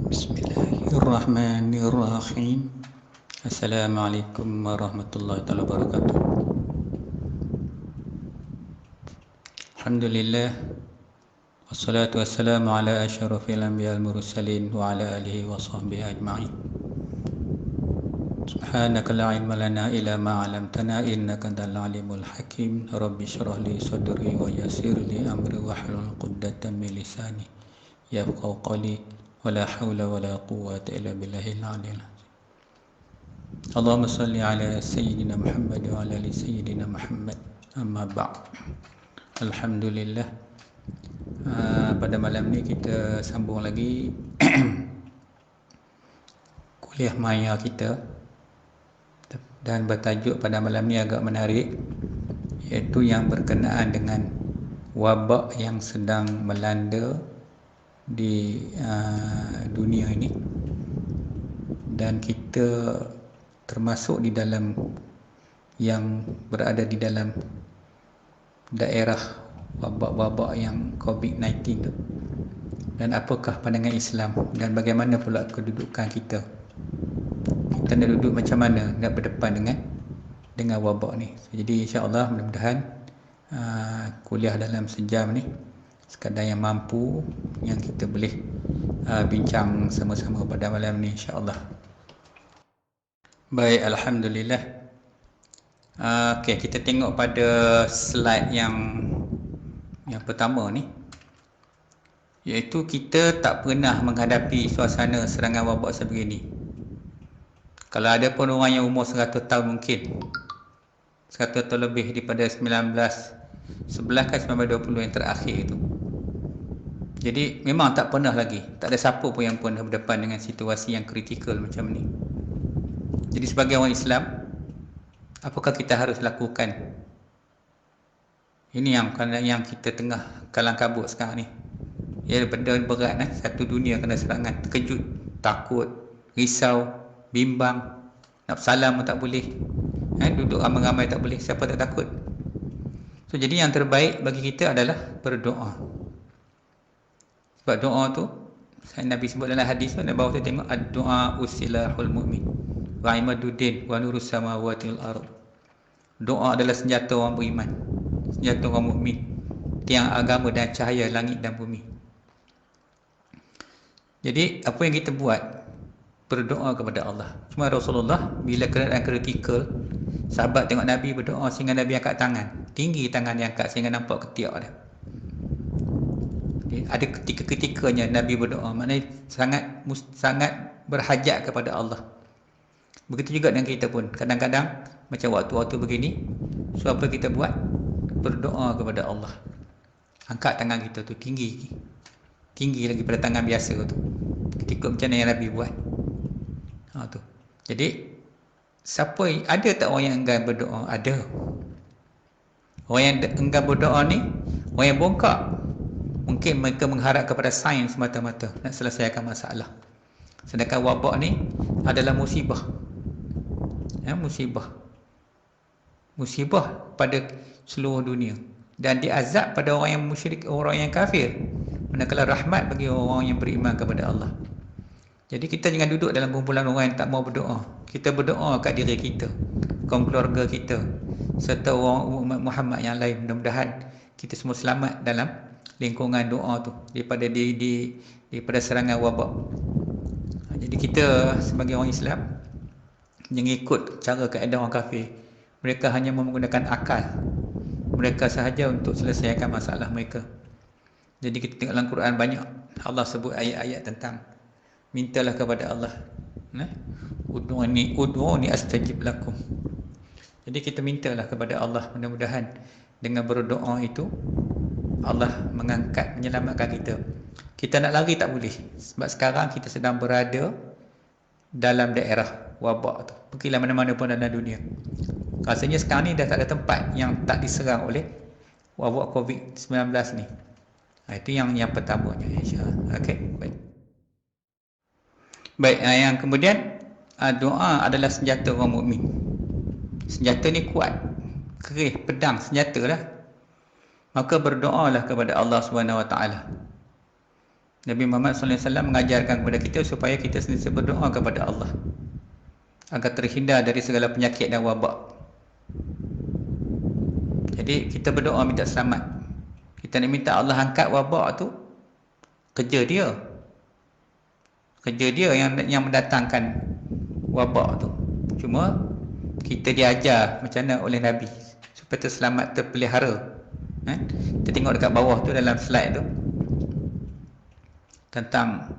Bismillahirrahmanirrahim. Assalamualaikum warahmatullahi wabarakatuh. Alhamdulillah. Wassalatu wassalamu ala asyrafil anbiya'il mursalin wa ala alihi wa sahbihi ajma'in. Subhanaka la ilma lana illa ma 'allamtana innaka antal alimul hakim. Rabbi shrah li sadri wa yassir li amri wahlul 'uqdatam min lisani yafqahu qawli. Wala haula wala quwwata illa billahil aliyyil azim. Allahumma salli ala sayyidina Muhammad wa ala ali sayyidina Muhammad. Amma ba'd. Alhamdulillah. Pada malam ni kita sambung lagi kuliah maya kita, dan bertajuk pada malam ni agak menarik, iaitu yang berkenaan dengan wabak yang sedang melanda di dunia ini, dan kita termasuk di dalam yang berada di dalam daerah wabak-wabak yang COVID-19 tu. Dan apakah pandangan Islam, dan bagaimana pula kedudukan kita nak duduk macam mana nak berdepan dengan wabak ni. Jadi insya-Allah mudah-mudahan kuliah dalam sejam ni sekadar yang mampu yang kita boleh bincang sama-sama pada malam ni insya-Allah. Baik, alhamdulillah. Okey, kita tengok pada slide yang pertama ni, iaitu kita tak pernah menghadapi suasana serangan wabak sebegini. Kalau ada pun orang yang umur 100 tahun mungkin 100 tahun lebih daripada 1911 ke 1920 yang terakhir itu. Jadi memang tak pernah lagi, tak ada siapa pun yang pernah berdepan dengan situasi yang kritikal macam ni. Jadi sebagai orang Islam, apakah kita harus lakukan? Ini yang kita tengah kalang kabut sekarang ni. Ya, benda berat satu dunia kena serangan, terkejut, takut, risau, bimbang, nak salam pun tak boleh. Duduk ramai-ramai tak boleh, siapa tak takut? So jadi yang terbaik bagi kita adalah berdoa. Sebab doa tu Nabi sebut dalam hadis tu, bawah tu tengok ad-du'a usilahul mu'min wa imaduddin wa nurus samawati wal ardh. Doa adalah senjata orang beriman, senjata orang mukmin, tiang agama dan cahaya langit dan bumi. Jadi apa yang kita buat? Berdoa kepada Allah. Cuma Rasulullah bila keadaan kritikal, sahabat tengok Nabi berdoa sehingga Nabi angkat tangan, tinggi tangan dia angkat sehingga nampak ketiak dia. Ada ketika-ketikanya Nabi berdoa, maknanya sangat berhajat kepada Allah. Begitu juga dengan kita pun, kadang-kadang macam waktu-waktu begini, so apa kita buat? Berdoa kepada Allah. Angkat tangan kita tu tinggi lagi pada tangan biasa tu, ketika macam mana yang Nabi buat. Tu. Jadi ada tak orang yang enggan berdoa? Ada. Orang yang enggan berdoa ni, orang yang bongkak. Mungkin mereka mengharap kepada sains semata-mata nak selesaikan masalah. Sedangkan wabak ni adalah musibah. Musibah pada seluruh dunia, dan diazab pada orang yang musyrik, orang yang kafir, manakala rahmat bagi orang yang beriman kepada Allah. Jadi kita jangan duduk dalam kumpulan orang yang tak mau berdoa. Kita berdoa kat diri kita, kaum keluarga kita, serta orang umat Muhammad yang lain. Mudah-mudahan kita semua selamat dalam lingkungan doa tu daripada serangan wabak. Jadi kita sebagai orang Islam jangan ikut cara kaedah orang kafir. Mereka hanya menggunakan akal mereka sahaja untuk selesaikan masalah mereka. Jadi kita tengok dalam Quran banyak Allah sebut ayat-ayat tentang mintalah kepada Allah. Ud'uni astajib lakum. Jadi kita mintalah kepada Allah, mudah-mudahan dengan berdoa itu Allah menyelamatkan kita. Kita nak lari tak boleh, sebab sekarang kita sedang berada dalam daerah wabak tu. Pergilah mana-mana pun dalam dunia, rasanya sekarang ni dah tak ada tempat yang tak diserang oleh wabak COVID-19 ni. Itu yang pertamanya, insya-Allah. Okey, baik. Yang kemudian, doa adalah senjata orang mukmin. Senjata ni kuat, kerih, pedang, senjata lah. Maka berdoalah kepada Allah Subhanahu Wa Taala. Nabi Muhammad SAW mengajarkan kepada kita supaya kita sentiasa berdoa kepada Allah agar terhindar dari segala penyakit dan wabak. Jadi kita berdoa minta selamat. Kita nak minta Allah angkat wabak tu, kerja dia. Kerja dia yang mendatangkan wabak tu. Cuma kita diajar macam mana oleh Nabi supaya terselamat, terpelihara. Kita tengok dekat bawah tu dalam slide tu tentang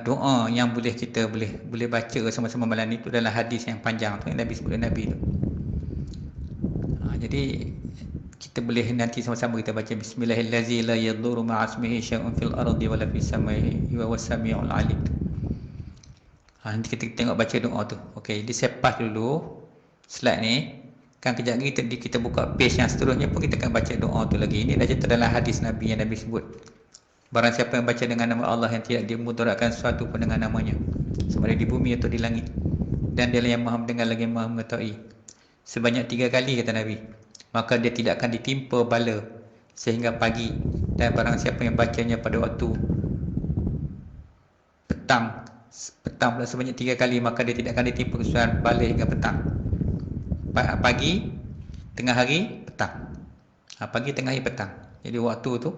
doa yang kita boleh baca sama-sama malam ni tu dalam hadis yang panjang tu yang Nabi sebut Nabi tu. Jadi kita boleh nanti sama-sama kita baca Bismillahirrahmanirrahim la yadurru ma'asmihi syai'un fil ardi wala fis samai wa huwas samiul alim. Nanti kita tengok baca doa tu. Okey, jadi saya pass dulu slide ni. Kan kejap lagi kita buka page yang seterusnya pun kita akan baca doa tu lagi. Ini dah cerita dalam hadis Nabi yang Nabi sebut. Barang siapa yang baca dengan nama Allah yang tidak dimudaratkan sesuatu pun dengan namanya, sama ada di bumi atau di langit, dan dia yang maha mendengar lagi maha mengetahui, sebanyak 3 kali kata Nabi, maka dia tidak akan ditimpa bala sehingga pagi. Dan barang siapa yang bacanya pada waktu petang pula sebanyak 3 kali, maka dia tidak akan ditimpa kesusahan bala hingga petang. Pagi, tengah hari, petang. Pagi, tengah hari, petang. Jadi waktu tu,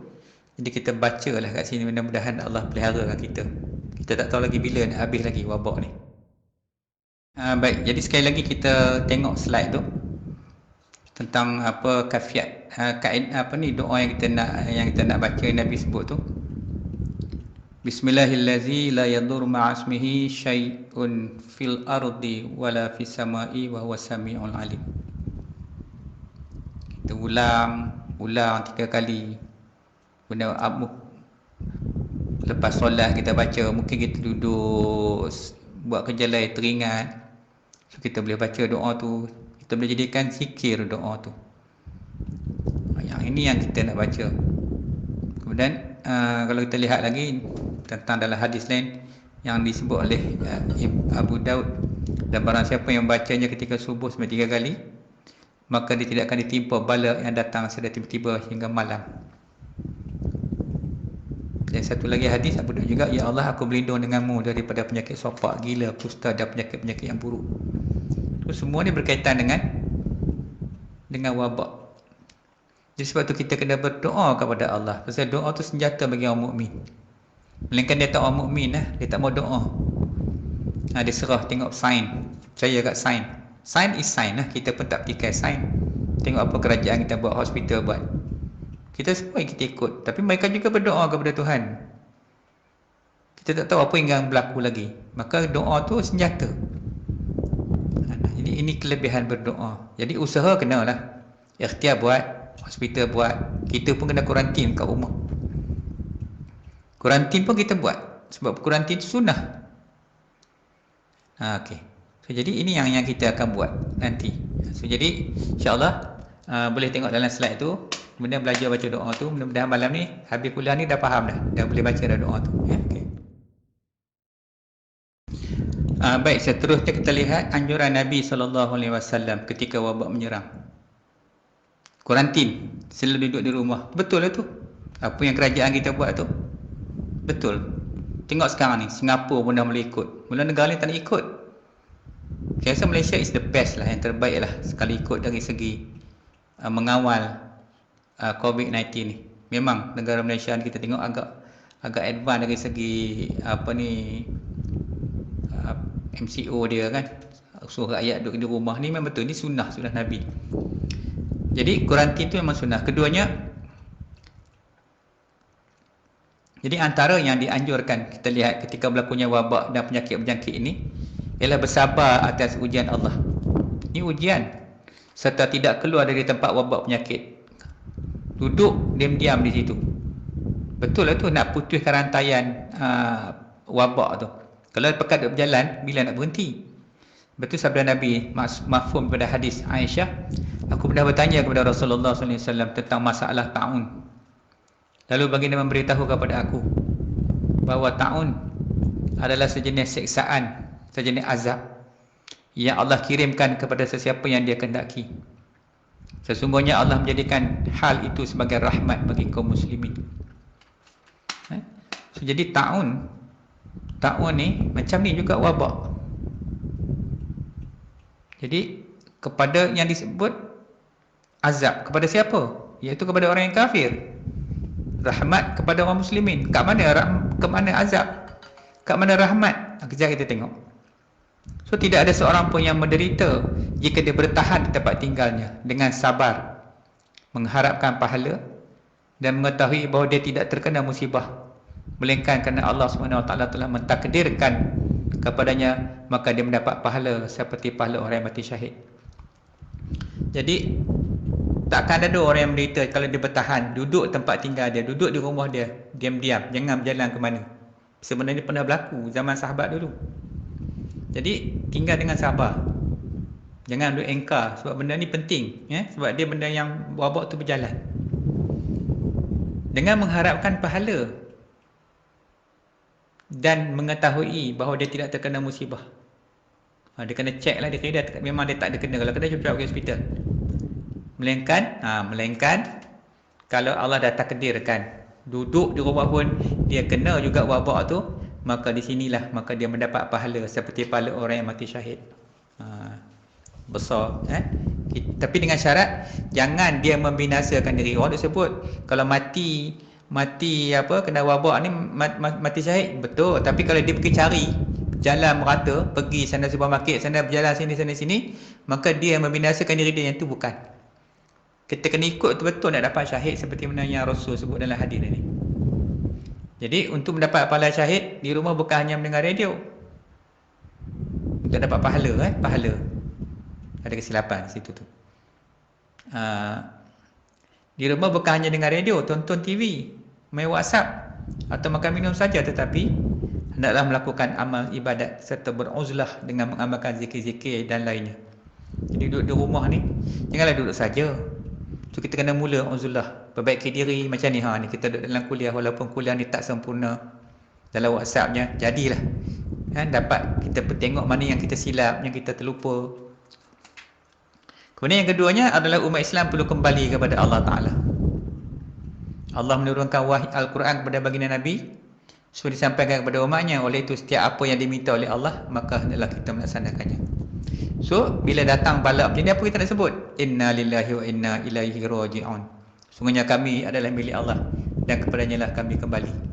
jadi kita bacalah kat sini, mudah-mudahan Allah peliharakan kita. Kita tak tahu lagi bila nak habis lagi wabak ni. Baik, jadi sekali lagi kita tengok slide tu tentang apa kafiat, doa yang kita nak baca Nabi sebut tu. Bismillahirrahmanirrahim la yadur ma'asmihi syai'un fil ardi wala fis samai wa huwas samiul alim. Kita ulang 3 kali. Benda lepas solat kita baca, mungkin kita duduk buat kerja lain teringat, so kita boleh baca doa tu, kita boleh jadikan zikir doa tu. Yang ini yang kita nak baca. Kemudian kalau kita lihat lagi tentang dalam hadis lain yang disebut oleh Abu Daud, dan barang siapa yang bacanya ketika subuh sampai 3 kali, maka dia tidak akan ditimpa bala yang datang secara tiba-tiba hingga malam. Dan satu lagi hadis Abu Daud juga, ya Allah, aku berlindung denganmu daripada penyakit sopak, gila, kusta dan penyakit-penyakit yang buruk. So, semua ni berkaitan dengan wabak. Jadi sebab tu kita kena berdoa kepada Allah. Pasal doa tu senjata bagi orang mukmin. Melainkan dia tak orang mukmin dia tak mau doa. Dia serah tengok sign. Percaya kat sign. Sign is sign kita pun tak petikai sign. Tengok apa kerajaan kita buat, hospital buat. Kita semua kita ikut. Tapi mereka juga berdoa kepada Tuhan. Kita tak tahu apa yang berlaku lagi. Maka doa tu senjata. Jadi ini kelebihan berdoa. Jadi usaha kenalah. Ikhtiar buat, hospital buat, kita pun kena kuarantin kat rumah. Kuarantin pun kita buat, sebab kuarantin itu sunnah. Okey. So jadi ini yang kita akan buat nanti. So jadi insya-Allah boleh tengok dalam slide tu, kemudian belajar baca doa tu. Mudah-mudahan malam ni habis kuliah ni dah faham dah boleh baca dah doa tu. Okey. Baik, seterusnya kita lihat anjuran Nabi SAW ketika wabak menyerang. Kuarantin, selalu duduk di rumah. Betul lah tu. Apa yang kerajaan kita buat tu betul. Tengok sekarang ni, Singapura pun dah mula ikut. Mula negara ni tak nak ikut. Saya rasa Malaysia is the best lah, yang terbaik lah sekali ikut dari segi mengawal COVID-19 ni. Memang negara Malaysia ni kita tengok agak advance dari segi MCO dia kan, suruh rakyat duduk di rumah ni. Memang betul, ni sunnah Nabi. Jadi kuarantin tu memang sunnah. Keduanya, jadi antara yang dianjurkan kita lihat ketika berlakunya wabak dan penyakit-penyakit ini ialah bersabar atas ujian Allah. Ini ujian, serta tidak keluar dari tempat wabak penyakit. Duduk diam-diam di situ. Betul lah tu, nak putuskan rantaian wabak tu. Kalau pekat duduk berjalan, bila nak berhenti? Betul sabda Nabi, mafhum pada hadis Aisyah, aku pernah bertanya kepada Rasulullah SAW tentang masalah ta'un. Lalu baginda memberitahu kepada aku bahawa ta'un adalah sejenis siksaan, sejenis azab yang Allah kirimkan kepada sesiapa yang dia kehendaki. Sesungguhnya Allah menjadikan hal itu sebagai rahmat bagi kaum muslimin. So, jadi ta'un ni macam ni juga wabak. Jadi kepada yang disebut azab, kepada siapa? Iaitu kepada orang yang kafir. Rahmat kepada orang muslimin. Kat mana azab? Kat mana rahmat? Kejap kita tengok. So tidak ada seorang pun yang menderita jika dia bertahan di tempat tinggalnya dengan sabar, mengharapkan pahala dan mengetahui bahawa dia tidak terkena musibah, melainkan kerana Allah SWT telah mentakdirkan kepadanya, maka dia mendapat pahala seperti pahala orang yang mati syahid. Jadi takkan ada orang yang menderita kalau dia bertahan duduk tempat tinggal dia, duduk di rumah dia, diam-diam, jangan berjalan ke mana. Sebenarnya pernah berlaku zaman sahabat dulu. Jadi tinggal dengan sabar, jangan duduk engkar, sebab benda ni penting, sebab dia benda yang wabak tu berjalan. Dengan mengharapkan pahala dan mengetahui bahawa dia tidak terkena musibah. Dia kena cek lah, dia kira memang dia tak ada kena. Kalau kena cepat pergi hospital. Melainkan kalau Allah dah takdirkan duduk di rumah pun dia kena juga wabak tu, maka di sinilah maka dia mendapat pahala seperti pahala orang yang mati syahid. Besar, tapi dengan syarat jangan dia membinasakan diri. Orang sebut kalau mati kena wabak ni mati syahid, betul. Tapi kalau dia pergi cari jalan merata, pergi sana supermarket, sana berjalan sini, maka dia membinasakan diri dia. Yang tu bukan. Kita kena ikut betul nak dapat syahid seperti mana yang Rasul sebut dalam hadis ini. Jadi untuk mendapat pahala syahid di rumah bukan hanya mendengar radio. Untuk dapat pahala. Ada kesilapan situ tu. Di rumah bukan hanya dengar radio, tonton TV, main WhatsApp atau makan minum saja, tetapi hendaklah melakukan amal ibadat serta beruzlah dengan mengamalkan zikir-zikir dan lainnya. Jadi duduk di rumah ni janganlah duduk saja. So kita kena mula uzlah, perbaiki diri macam ni. Ni kita duduk dalam kuliah, walaupun kuliah ni tak sempurna, dalam WhatsAppnya jadilah dapat kita tengok mana yang kita silap, yang kita terlupa. Kemudian yang keduanya adalah umat Islam perlu kembali kepada Allah Ta'ala. Allah menurunkan wahyu Al-Quran kepada baginda Nabi supaya disampaikan kepada umatnya. Oleh itu setiap apa yang diminta oleh Allah, maka hendaklah kita melaksanakannya. So bila datang bala macam ni, apa kita nak sebut? Inna lillahi wa inna ilaihi raji'un. Sungguhnya kami adalah milik Allah dan kepadanya lah kami kembali.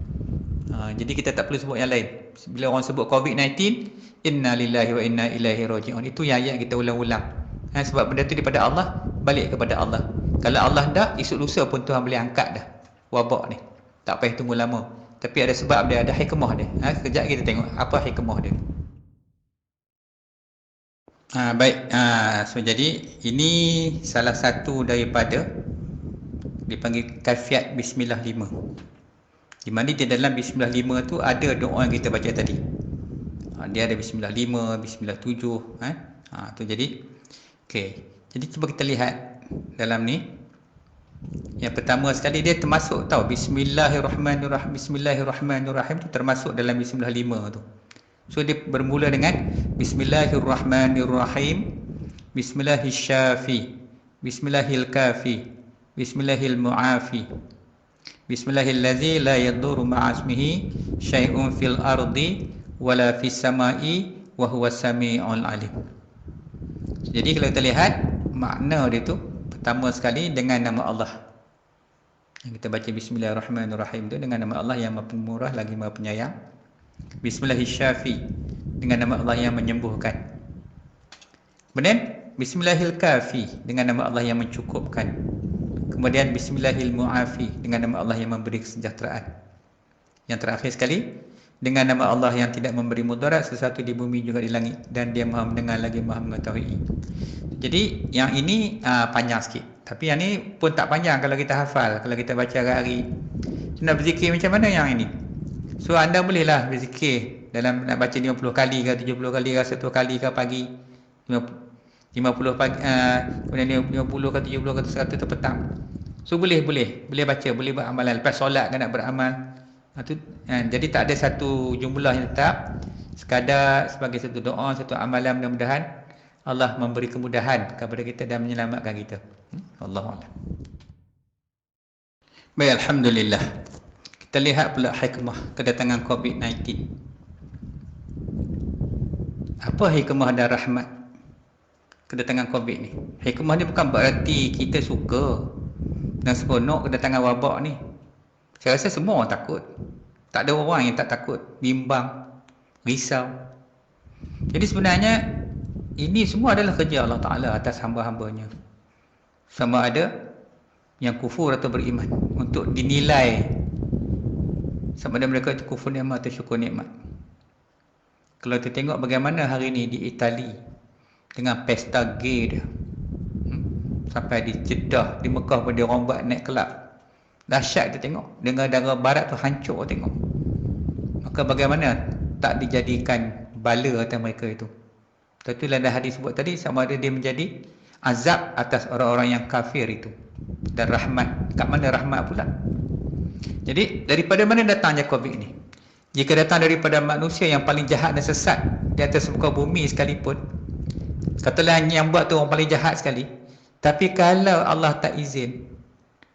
Jadi kita tak perlu sebut yang lain. Bila orang sebut COVID-19, inna lillahi wa inna ilaihi raji'un, itu yang ayat kita ulang-ulang. Sebab benda tu daripada Allah, balik kepada Allah. Kalau Allah dah, esok lusa pun Tuhan boleh angkat dah wabak ni. Tak payah tunggu lama. Tapi ada sebab dia, ada hikmah dia. Sekejap kita tengok apa hikmah dia. Baik. So jadi ini salah satu daripada dipanggil kaifiat Bismillah 5. Di mana di dalam Bismillah 5 tu ada doa yang kita baca tadi. Dia ada Bismillah 5, Bismillah 7. Tu jadi okey. Jadi cuba kita lihat dalam ni. Yang pertama sekali dia termasuk Bismillahirrahmanirrahim. Bismillahirrahmanirrahim tu termasuk dalam Bismillah 5 tu. So dia bermula dengan Bismillahirrahmanirrahim, Bismillahirrahmanirrahim, Bismillahirrahmanirrahim, Bismillahirrahmanirrahim, Bismillahirrahmanirrahim, la yadurru ma'asmihi syai'un fil ardi wala fis sama'i wa huwas sami'ul alim. Jadi kalau kita lihat makna dia tu, pertama sekali dengan nama Allah. Yang kita baca Bismillahirrahmanirrahim tu dengan nama Allah yang Maha Pemurah lagi Maha Penyayang. Bismillahirrahmanirrahim dengan nama Allah yang menyembuhkan. Kemudian Bismillahirrahmanirrahim dengan nama Allah yang mencukupkan. Kemudian Bismillahirrahmanirrahim dengan nama Allah yang memberi kesejahteraan. Yang terakhir sekali dengan nama Allah yang tidak memberi mudarat sesuatu di bumi juga di langit, dan dia Maha mendengar lagi Maha mengetahui. Jadi yang ini panjang sikit, tapi yang ni pun tak panjang kalau kita hafal, kalau kita baca hari-hari. Nak berzikir macam mana yang ini? So anda bolehlah berzikir dalam nak baca 50 kali ke 70 kali ke 100 kali ke pagi, 50 pagi, kemudian 50 ke 70 ke 100 tu petang. So boleh baca, boleh beramalan. Lepas solat kan nak beramal. Jadi tak ada satu jumlah yang tetap, sekadar sebagai satu doa, satu amalan. Mudah-mudahan Allah memberi kemudahan kepada kita dan menyelamatkan kita. Allahu a'lam. Baik, alhamdulillah. Kita lihat pula hikmah kedatangan COVID-19. Apa hikmah dan rahmat kedatangan COVID ni? Hikmah ni bukan berarti kita suka dan seronok kedatangan wabak ni. Saya rasa semua orang takut. Tak ada orang yang tak takut, bimbang, risau. Jadi sebenarnya ini semua adalah kerja Allah Ta'ala atas hamba-hambanya. Sama ada yang kufur atau beriman, untuk dinilai sama ada mereka itu kufur nikmat atau syukur nikmat. Kalau kita tengok bagaimana hari ini di Itali dengan pesta gay dia, sampai di Jeddah, di Mekah pun dia orang buat naik kelab. Dahsyat kita tengok. Dengan negara barat tu hancur tengok. Maka bagaimana tak dijadikan bala atas mereka itu? Tentu dalam hadis sebut tadi, sama ada dia menjadi azab atas orang-orang yang kafir itu, dan rahmat. Kat mana rahmat pula? Jadi daripada mana datangnya COVID ni? Jika datang daripada manusia yang paling jahat dan sesat di atas muka bumi sekalipun, katalah yang buat tu orang paling jahat sekali, tapi kalau Allah tak izin,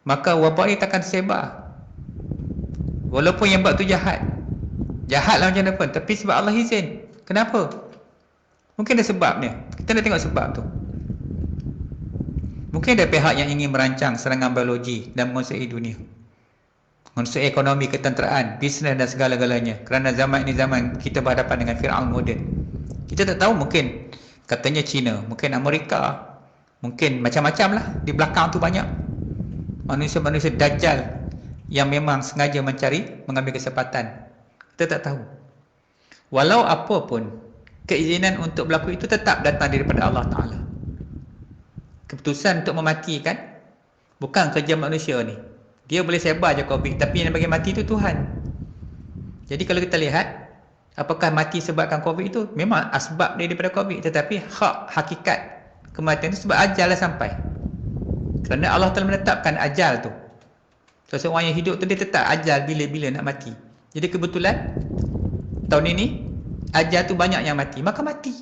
maka wabak ni takkan tersebar. Walaupun yang buat tu jahatlah macam mana pun, tapi sebab Allah izin. Kenapa? Mungkin ada sebabnya. Kita nak tengok sebab tu. Mungkin ada pihak yang ingin merancang serangan biologi dan menguasai dunia, menguasai ekonomi, ketenteraan, bisnes dan segala-galanya. Kerana zaman ini zaman kita berhadapan dengan Fir'aun moden. Kita tak tahu, mungkin katanya China, mungkin Amerika, mungkin macam-macam lah. Di belakang tu banyak manusia-manusia dajjal yang memang sengaja mengambil kesempatan. Kita tak tahu. Walau apa pun, keizinan untuk berlaku itu tetap datang daripada Allah Ta'ala. Keputusan untuk mematikan bukan kerja manusia ni. Dia boleh sebar je COVID, tapi yang bagi mati itu Tuhan. Jadi kalau kita lihat, apakah mati sebabkan COVID itu? Memang asbab dia daripada COVID, tetapi hakikat kematian itu sebab ajal dah sampai. Kerana Allah telah menetapkan ajal tu. Seseorang yang hidup tu dia tetap ajal bila-bila nak mati. Jadi kebetulan tahun ini ajal tu banyak yang mati, maka mati.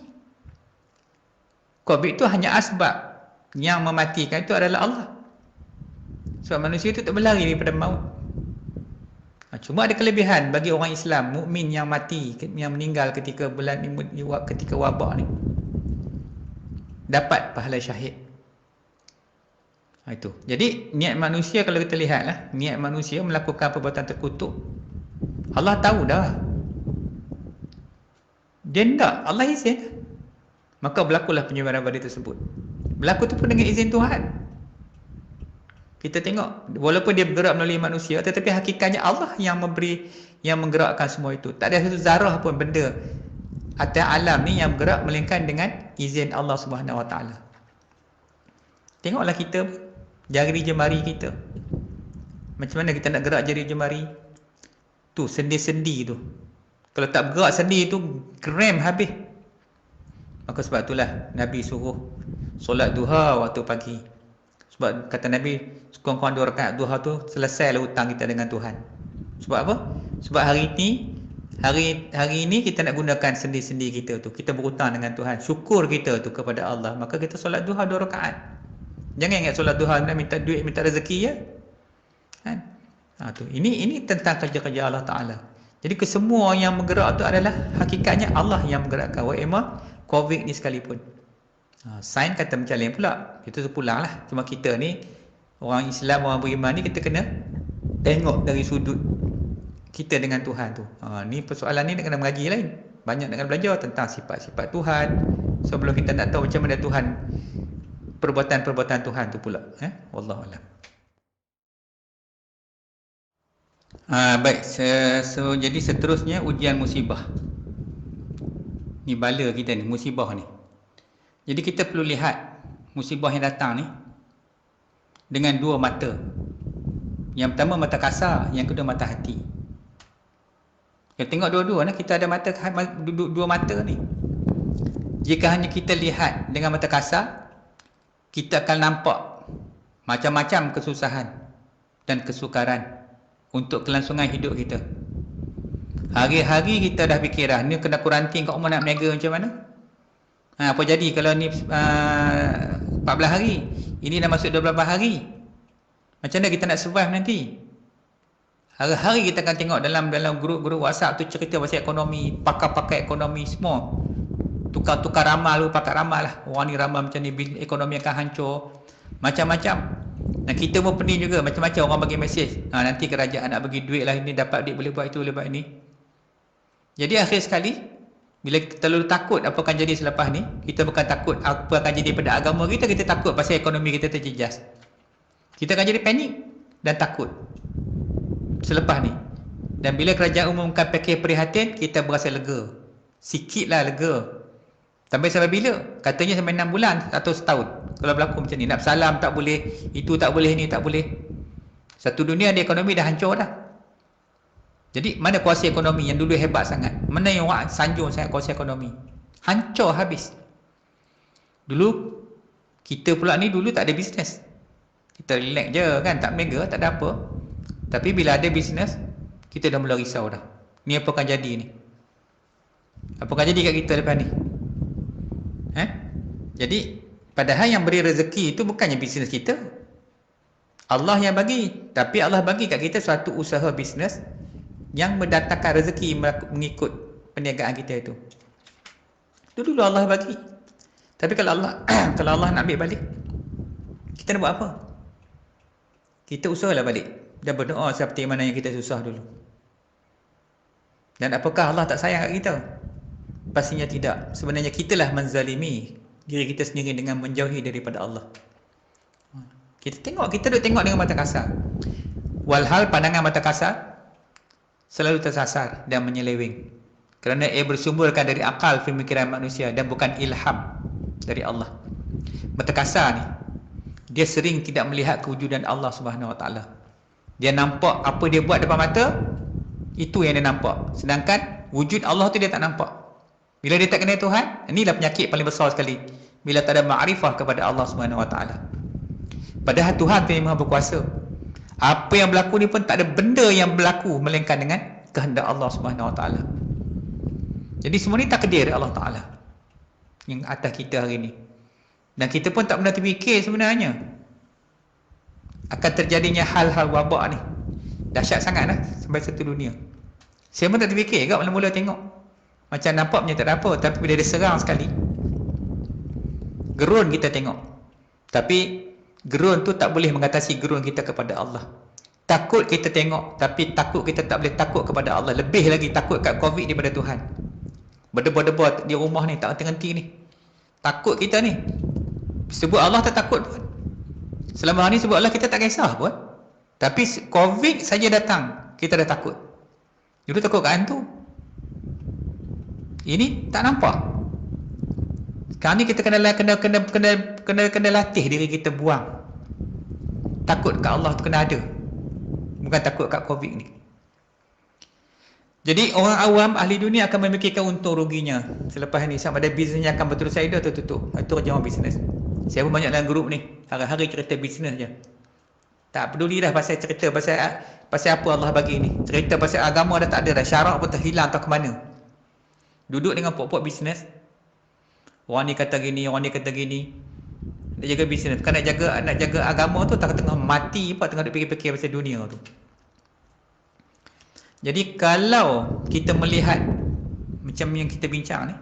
COVID itu hanya asbab, yang mematikan itu adalah Allah. Sebab manusia itu tak berlari daripada maut. Cuma ada kelebihan bagi orang Islam, mukmin yang mati, yang meninggal ketika ketika wabak ni, dapat pahala syahid. Itu. Jadi niat manusia, kalau kita lihatlah, niat manusia melakukan perbuatan terkutuk, Allah tahu dah. Dia tak, Allah izin. Maka berlakulah penyebaran badai tersebut. Berlaku tu pun dengan izin Tuhan. Kita tengok, walaupun dia bergerak melalui manusia, tetapi hakikatnya Allah yang memberi, yang menggerakkan semua itu. Tak ada satu zarah pun benda atas alam ni yang bergerak melainkan dengan izin Allah Subhanahu Wa Taala. Tengoklah kita, jari jemari kita. Macam mana kita nak gerak jari jemari? Tu sendi-sendi tu. Kalau tak bergerak sendi tu, krem habis. Maka sebab itulah Nabi suruh solat duha waktu pagi. Sebab kata Nabi, sekurang-kurang 2 rakaat duha tu selesailah hutang kita dengan Tuhan. Sebab apa? Sebab hari ini kita nak gunakan sendi-sendi kita tu. Kita berhutang dengan Tuhan. Syukur kita tu kepada Allah. Maka kita solat duha 2 rakaat. Jangan ingat solat duha nak minta duit, minta rezeki ya. Kan? Tu. Ini tentang kerja-kerja Allah Ta'ala. Jadi kesemua yang bergerak tu adalah hakikatnya Allah yang menggerakkan. Wa'imah COVID ni sekalipun. Sains kata macam lain pula. Kita terpulang lah. Cuma kita ni, orang Islam, orang beriman ni, kita kena tengok dari sudut kita dengan Tuhan tu. Ni persoalan ni nak kena mengaji lain. Banyak nak kena belajar tentang sifat-sifat Tuhan. Sebelum kita nak tahu macam mana Tuhan, perbuatan-perbuatan Tuhan tu pula. Wallahualam. Baik. Jadi seterusnya ujian musibah. Ni bala kita ni, musibah ni. Jadi kita perlu lihat musibah yang datang ni dengan 2 mata. Yang pertama mata kasar, yang kedua mata hati. Kita tengok dua-dua ni, kita ada mata, 2 mata ni. Jika hanya kita lihat dengan mata kasar, kita akan nampak macam-macam kesusahan dan kesukaran untuk kelangsungan hidup kita. Hari-hari kita dah fikir dah, ni kena kurantin kat rumah nak berniaga macam mana? Apa jadi kalau ni 14 hari, ini dah masuk 12 hari, macam mana kita nak survive nanti? Hari-hari kita akan tengok dalam grup-grup WhatsApp tu cerita pasal ekonomi, pakar-pakar ekonomi semua. Tukar-tukar ramal, pakar ramal lah. Orang ni ramal macam ni, ekonomi akan hancur. Macam-macam. Dan kita pun pening juga, macam-macam orang bagi mesej. Nanti kerajaan nak bagi duit lah, ini dapat duit, boleh buat itu, boleh buat ini. Jadi akhir sekali, bila kita terlalu takut apa akan jadi selepas ni, kita bukan takut apa akan jadi pada agama kita, kita takut pasal ekonomi kita terjejas. Kita akan jadi panik dan takut selepas ni. Dan bila kerajaan umumkan pakej prihatin, kita berasa lega. Sikitlah lega. Sampai bila? Katanya sampai 6 bulan atau setahun. Kalau berlaku macam ni, nak salam tak boleh, itu tak boleh, ni tak boleh. Satu dunia di ekonomi dah hancur dah. Jadi mana kuasa ekonomi yang dulu hebat sangat? Mana yang orang sanjung sangat kuasa ekonomi? Hancur habis. Dulu kita pula ni dulu tak ada bisnes. Kita relax je kan, tak mega, tak ada apa. Tapi bila ada bisnes, kita dah mula risau dah. Ni apa akan jadi ni? Apa akan jadi kat kita lepas ni? Jadi padahal yang beri rezeki itu bukannya bisnes kita, Allah yang bagi. Tapi Allah bagi kat kita suatu usaha bisnes yang mendatangkan rezeki mengikut perniagaan kita itu. Itu dulu Allah bagi. Tapi kalau Allah kalau Allah nak ambil balik, kita nak buat apa? Kita usahalah balik dan berdoa seperti mana yang kita susah dulu. Dan apakah Allah tak sayang kat kita? Pastinya tidak. Sebenarnya kitalah menzalimi diri kita sendiri dengan menjauhi daripada Allah. Kita duk tengok dengan mata kasar. Walhal pandangan mata kasar selalu tersasar dan menyeleweng. Kerana ia bersumberkan dari akal pemikiran manusia dan bukan ilham dari Allah. Mata kasar ni, dia sering tidak melihat kewujudan Allah Subhanahu Wa Taala. Dia nampak apa dia buat depan mata, itu yang dia nampak. Sedangkan wujud Allah tu dia tak nampak. Bila dia tak kenal Tuhan, inilah penyakit paling besar sekali. Bila tak ada ma'rifah kepada Allah Subhanahu Wa Taala. Padahal Tuhan tu yang Maha berkuasa. Apa yang berlaku ni pun tak ada benda yang berlaku melainkan dengan kehendak Allah Subhanahu Wa Taala. Jadi semua ni takdir Allah Taala yang atas kita hari ni. Dan kita pun tak pernah terfikir sebenarnya akan terjadinya hal-hal wabak ni. Dahsyat sangat dah sampai satu dunia. Saya pun tak terfikir kat mula-mula tengok. Macam nampak macam tak ada apa, tapi bila dia serang sekali, gerun kita tengok. Tapi gerun tu tak boleh mengatasi gerun kita kepada Allah. Takut kita tengok, tapi takut kita tak boleh takut kepada Allah. Lebih lagi takut kat COVID daripada Tuhan. Berdebar-debar di rumah ni, tak henti-henti ni. Takut kita ni. Sebut Allah tak takut pun. Selama hari ni sebut Allah kita tak kisah pun. Tapi COVID saja datang, kita dah takut. Dulu takut kat hantu. Ini tak nampak. Sekarang ni kita kena latih diri kita buang. Takut kat Allah tu kena ada. Bukan takut kat COVID ni. Jadi orang awam, ahli dunia akan memikirkan untung ruginya. Selepas ni sama ada bisnesnya akan berterusan atau tutup. Itu kerja orang bisnes. Saya pun banyak dalam grup ni. Hari-hari cerita bisnes je. Tak peduli dah pasal cerita pasal apa Allah bagi ni. Cerita pasal agama dah tak ada dah. Syarak pun terhilang atau ke mana. Duduk dengan pokok-pokok bisnes. Orang ni kata gini, orang ni kata gini. Nak jaga bisnes. Bukan nak jaga agama tu, tengah mati pun tengah duk fikir-fikir pasal dunia tu. Jadi kalau kita melihat macam yang kita bincang ni,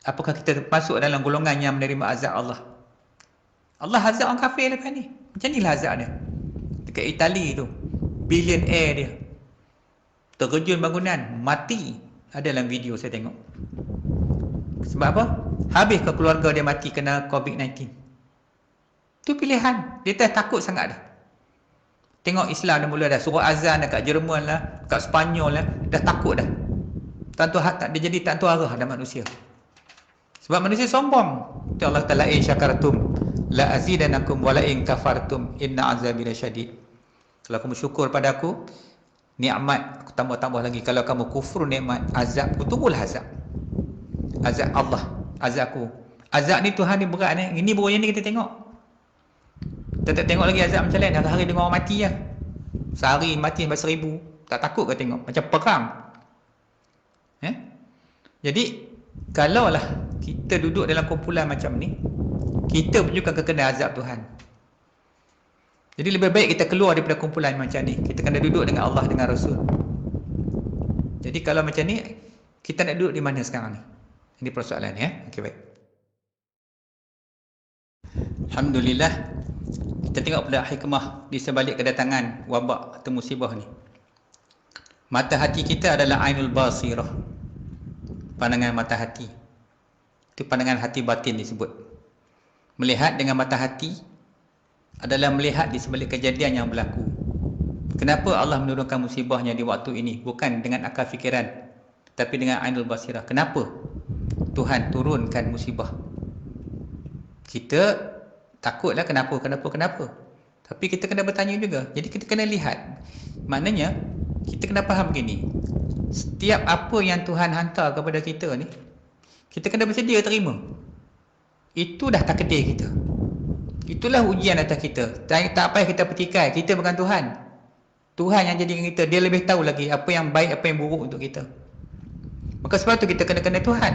apakah kita masuk dalam golongan yang menerima azab Allah? Allah azab orang kafir lepas ni. Macam inilah azab dia. Dekat Itali tu, billionaire dia terjun bangunan, mati. Ada dalam video saya tengok. Sebab apa? Habis ke keluarga dia mati kena COVID-19. Itu pilihan. Dia dah takut sangat dah. Tengok Islam dah mula dah. Suruh azan dekat Jerman lah, dekat Sepanyol lah. Dah takut dah. Dia jadi tak tentu arah dah manusia. Sebab manusia sombong. Itu Allah Ta'ala in syakartum la azidanakum wa la in kafartum inna azabi lasyadid. Kalau kamu syukur pada aku, nikmat aku tambah-tambah lagi. Kalau kamu kufur nikmat, azabku, tunggulah azab. Azab Allah, azabku. Azab ni Tuhan ni berat ni. Ini baru yang ni kita tengok. Kita tak tengok lagi azab macam lain. Hari-hari dengar orang mati lah. Sehari mati sampai 1000. Tak takut ke tengok? Macam perang. Jadi kalaulah kita duduk dalam kumpulan macam ni, kita pun juga kena azab Tuhan. Jadi lebih baik kita keluar daripada kumpulan macam ni. Kita kena duduk dengan Allah, dengan Rasul. Jadi kalau macam ni, kita nak duduk di mana sekarang ni? Ini persoalan ya. Okey, baik. Alhamdulillah, kita tengok pula hikmah di sebalik kedatangan wabak atau musibah ni. Mata hati kita adalah ainul basirah. Pandangan mata hati. Itu pandangan hati batin disebut. Melihat dengan mata hati adalah melihat di sebalik kejadian yang berlaku. Kenapa Allah menurunkan musibahnya di waktu ini? Bukan dengan akal fikiran, tapi dengan ainul basirah. Kenapa Tuhan turunkan musibah? Kita takutlah kenapa. Tapi kita kena bertanya juga. Jadi kita kena lihat. Maknanya, kita kena faham begini. Setiap apa yang Tuhan hantar kepada kita ni, kita kena bersedia terima. Itu dah takdir kita. Itulah ujian atas kita. Tak payah kita petikai. Kita bukan Tuhan. Tuhan yang jadikan kita. Dia lebih tahu lagi apa yang baik, apa yang buruk untuk kita. Maka sebab tu kita kena Tuhan.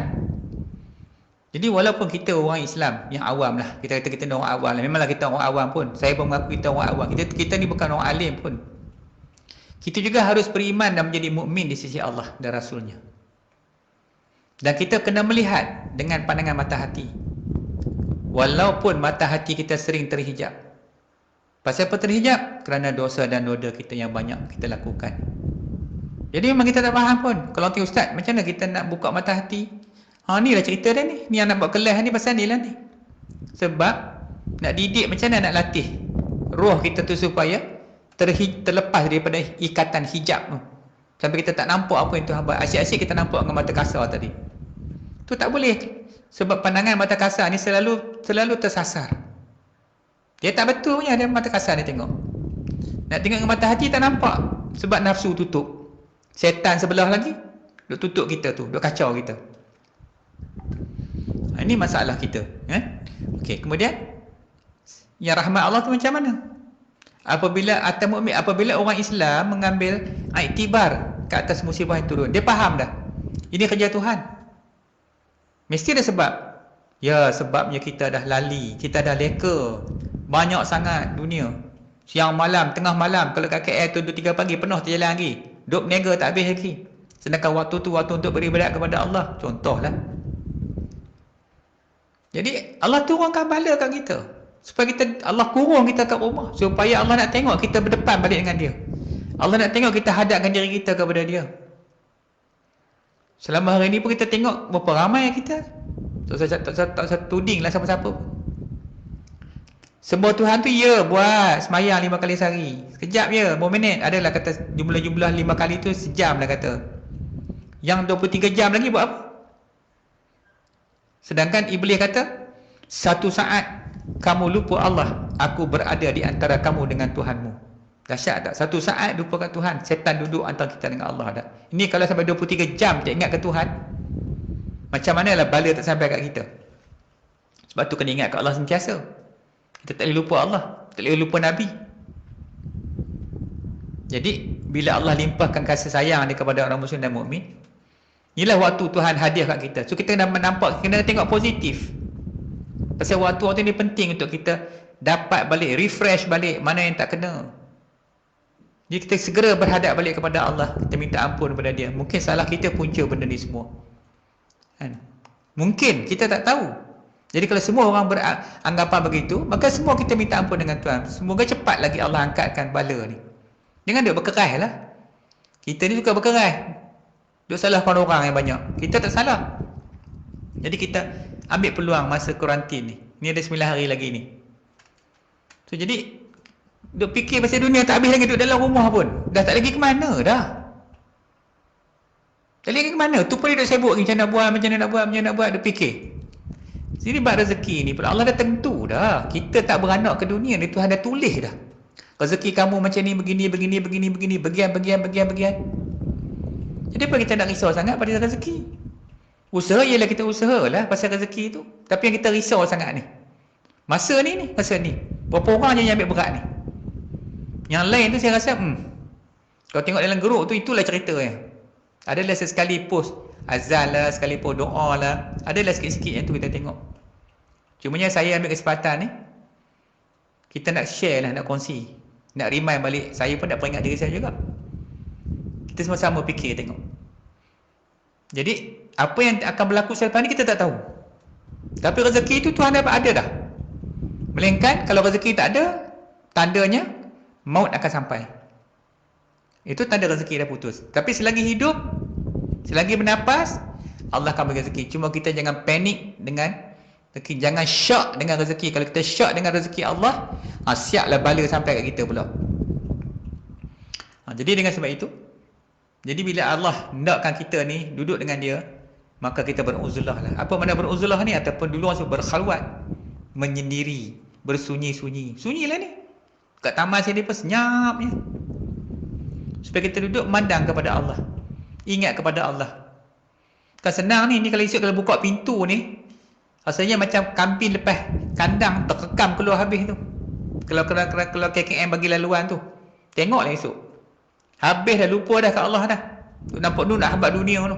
Jadi walaupun kita orang Islam yang awam lah, kita kata kita orang awam lah. Memanglah kita orang awam pun. Saya pun mengaku kita orang awam. Kita ni bukan orang alim pun. Kita juga harus beriman dan menjadi mukmin di sisi Allah dan Rasulnya. Dan kita kena melihat dengan pandangan mata hati. Walaupun mata hati kita sering terhijab. Pasal apa terhijab? Kerana dosa dan noda kita yang banyak kita lakukan. Jadi memang kita tak faham pun. Kalau nanti ustaz, macam mana kita nak buka mata hati? Ni lah cerita dia ni. Ni yang nak buat kelas ni pasal ni lah ni. Sebab nak didik macam mana nak latih roh kita tu supaya terlepas daripada ikatan hijab tu. Sampai kita tak nampak apa yang Tuhan buat. Asyik-asyik kita nampak dengan mata kasar tadi. Tu tak boleh. Sebab pandangan mata kasar ni selalu tersasar. Dia tak betul punya dia mata kasar ni tengok. Nak tengok dengan mata hati tak nampak. Sebab nafsu tutup. Setan sebelah lagi duk tutup kita tu, duk kacau kita. Ini masalah kita. Okey, kemudian yang rahmat Allah tu macam mana? Apabila orang Islam mengambil iktibar ke atas musibah yang turun, dia faham dah. Ini kerja Tuhan. Mesti ada sebab. Ya, sebabnya kita dah lali, kita dah leka. Banyak sangat dunia. Siang malam, tengah malam, kalau kat KL tu 2-3 pagi penuh terjalan lagi. Duk berniaga tak habis lagi. Sedangkan waktu tu waktu untuk beribadat kepada Allah. Contohlah. Jadi Allah turunkan bala kat kita. Supaya Allah kurung kita kat rumah. Supaya Allah nak tengok kita berdepan balik dengan dia. Allah nak tengok kita hadapkan diri kita kepada dia. Selama hari ni pun kita tengok berapa ramai kita. Tak usah tuding lah siapa-siapa. Semua Tuhan tu ya buat semayang 5 kali sehari. Sekejap je, berapa minit. Adalah kata jumlah 5 kali tu sejam lah kata. Yang 23 jam lagi buat apa? Sedangkan Iblis kata, satu saat kamu lupa Allah, aku berada di antara kamu dengan Tuhanmu. Dahsyat tak? Satu saat lupakan Tuhan, setan duduk antara kita dengan Allah dah. Ini kalau sampai 23 jam tak ingat ke Tuhan, macam manalah bala tak sampai kat kita. Sebab tu kena ingat kat Allah sentiasa. Kita tak boleh lupa Allah, tak boleh lupa Nabi. Jadi bila Allah limpahkan kasih sayang dia kepada orang Muslim dan mukmin, inilah waktu Tuhan hadiah kat kita. So kita kena nampak, kena tengok positif. Pasal waktu-waktu ni penting untuk kita dapat balik, refresh balik mana yang tak kena. Jadi kita segera berhadap balik kepada Allah. Kita minta ampun kepada dia. Mungkin salah kita punca benda ni semua. Kan? Mungkin, kita tak tahu. Jadi kalau semua orang beranggapan begitu, maka semua kita minta ampun dengan Tuhan. Semoga cepat lagi Allah angkatkan bala ni. Jangan dia berkeras lah. Kita ni suka berkeras. Duk salahkan orang yang banyak. Kita tak salah. Jadi kita ambil peluang masa kuarantin ni. Ni ada 9 hari lagi ni. So jadi duk fikir pasal dunia tak habis lagi, duduk dalam rumah pun. Dah tak lagi ke mana dah. Tak lagi ke mana. Tu pun dia duk sibuk macam nak buat, duk fikir. Jadi bab rezeki ni pula Allah dah tentu dah. Kita tak beranak ke dunia ni, Tuhan dah tulis dah. Rezeki kamu macam ni, begini, bagian. Jadi apa kita nak risau sangat pada rezeki? Usaha ialah kita usahalah pasal rezeki tu. Tapi yang kita risau sangat ni, masa ni. Berapa orang je yang ambil berat ni? Yang lain tu saya rasa kalau tengok dalam grup tu, itulah ceritanya. Adalah sesekali post azan lah, sekali post doa lah. Adalah sikit-sikit yang tu kita tengok. Cumanya saya ambil kesempatan ni, Kita nak share lah, nak kongsi, nak remind balik. Saya pun nak peringat diri saya juga. Kita sama-sama fikir tengok. Jadi apa yang akan berlaku selepas ni kita tak tahu. Tapi rezeki itu Tuhan dah ada dah. Melainkan kalau rezeki tak ada, tandanya maut akan sampai. Itu tanda rezeki dah putus. Tapi selagi hidup, selagi bernafas, Allah akan bagi rezeki. Cuma kita jangan panik dengan rezeki. Jangan syak dengan rezeki. Kalau kita syak dengan rezeki Allah, siaplah bala sampai kat kita pula. Jadi dengan sebab itu, jadi bila Allah hendakkan kita ni duduk dengan dia, maka kita beruzlah lah. Apa makna beruzlah ni? Ataupun dulu orang sebut berkhalwat, menyendiri, bersunyi-sunyi. Sunyilah ni. Kat taman sini pun senyapnya. Supaya kita duduk memandang kepada Allah, ingat kepada Allah. Kan senang ni kalau esok kalau buka pintu ni, rasanya macam kambing lepas kandang terkekam keluar habis tu. Kalau KKM bagi laluan tu, tengoklah esok. Habis dah, lupa dah kat Allah dah. Nampak tu nak habaq dunia tu.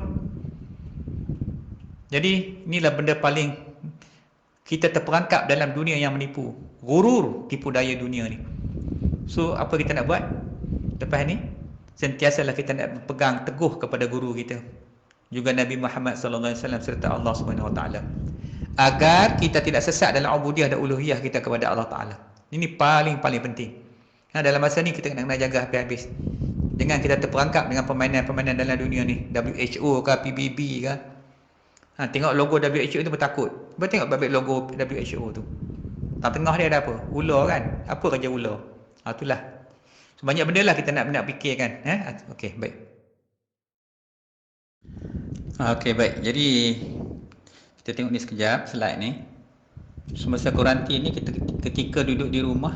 Jadi inilah benda paling kita terperangkap dalam dunia yang menipu. Gurur, tipu daya dunia ni. So apa kita nak buat lepas ni? Sentiasalah kita nak pegang teguh kepada guru kita, juga Nabi Muhammad sallallahu alaihi wasallam serta Allah Subhanahu wa taala, agar kita tidak sesat dalam ubudiyah dan uluhiyah kita kepada Allah Taala. Ini paling penting. Dalam masa ni kita kena jaga habis-habis. Jangan kita terperangkap dengan permainan-permainan dalam dunia ni, WHO ke PBB ke. Tengok logo WHO tu bertakut. Cuba tengok babit logo WHO tu. Tengah dia ada apa? Ular kan? Apa kerja ular? Itulah. Banyak benda lah kita nak fikirkan. Okey, baik. Okey, baik. Jadi kita tengok ni sekejap, slide ni. Semasa kuarantin ni, kita ketika duduk di rumah,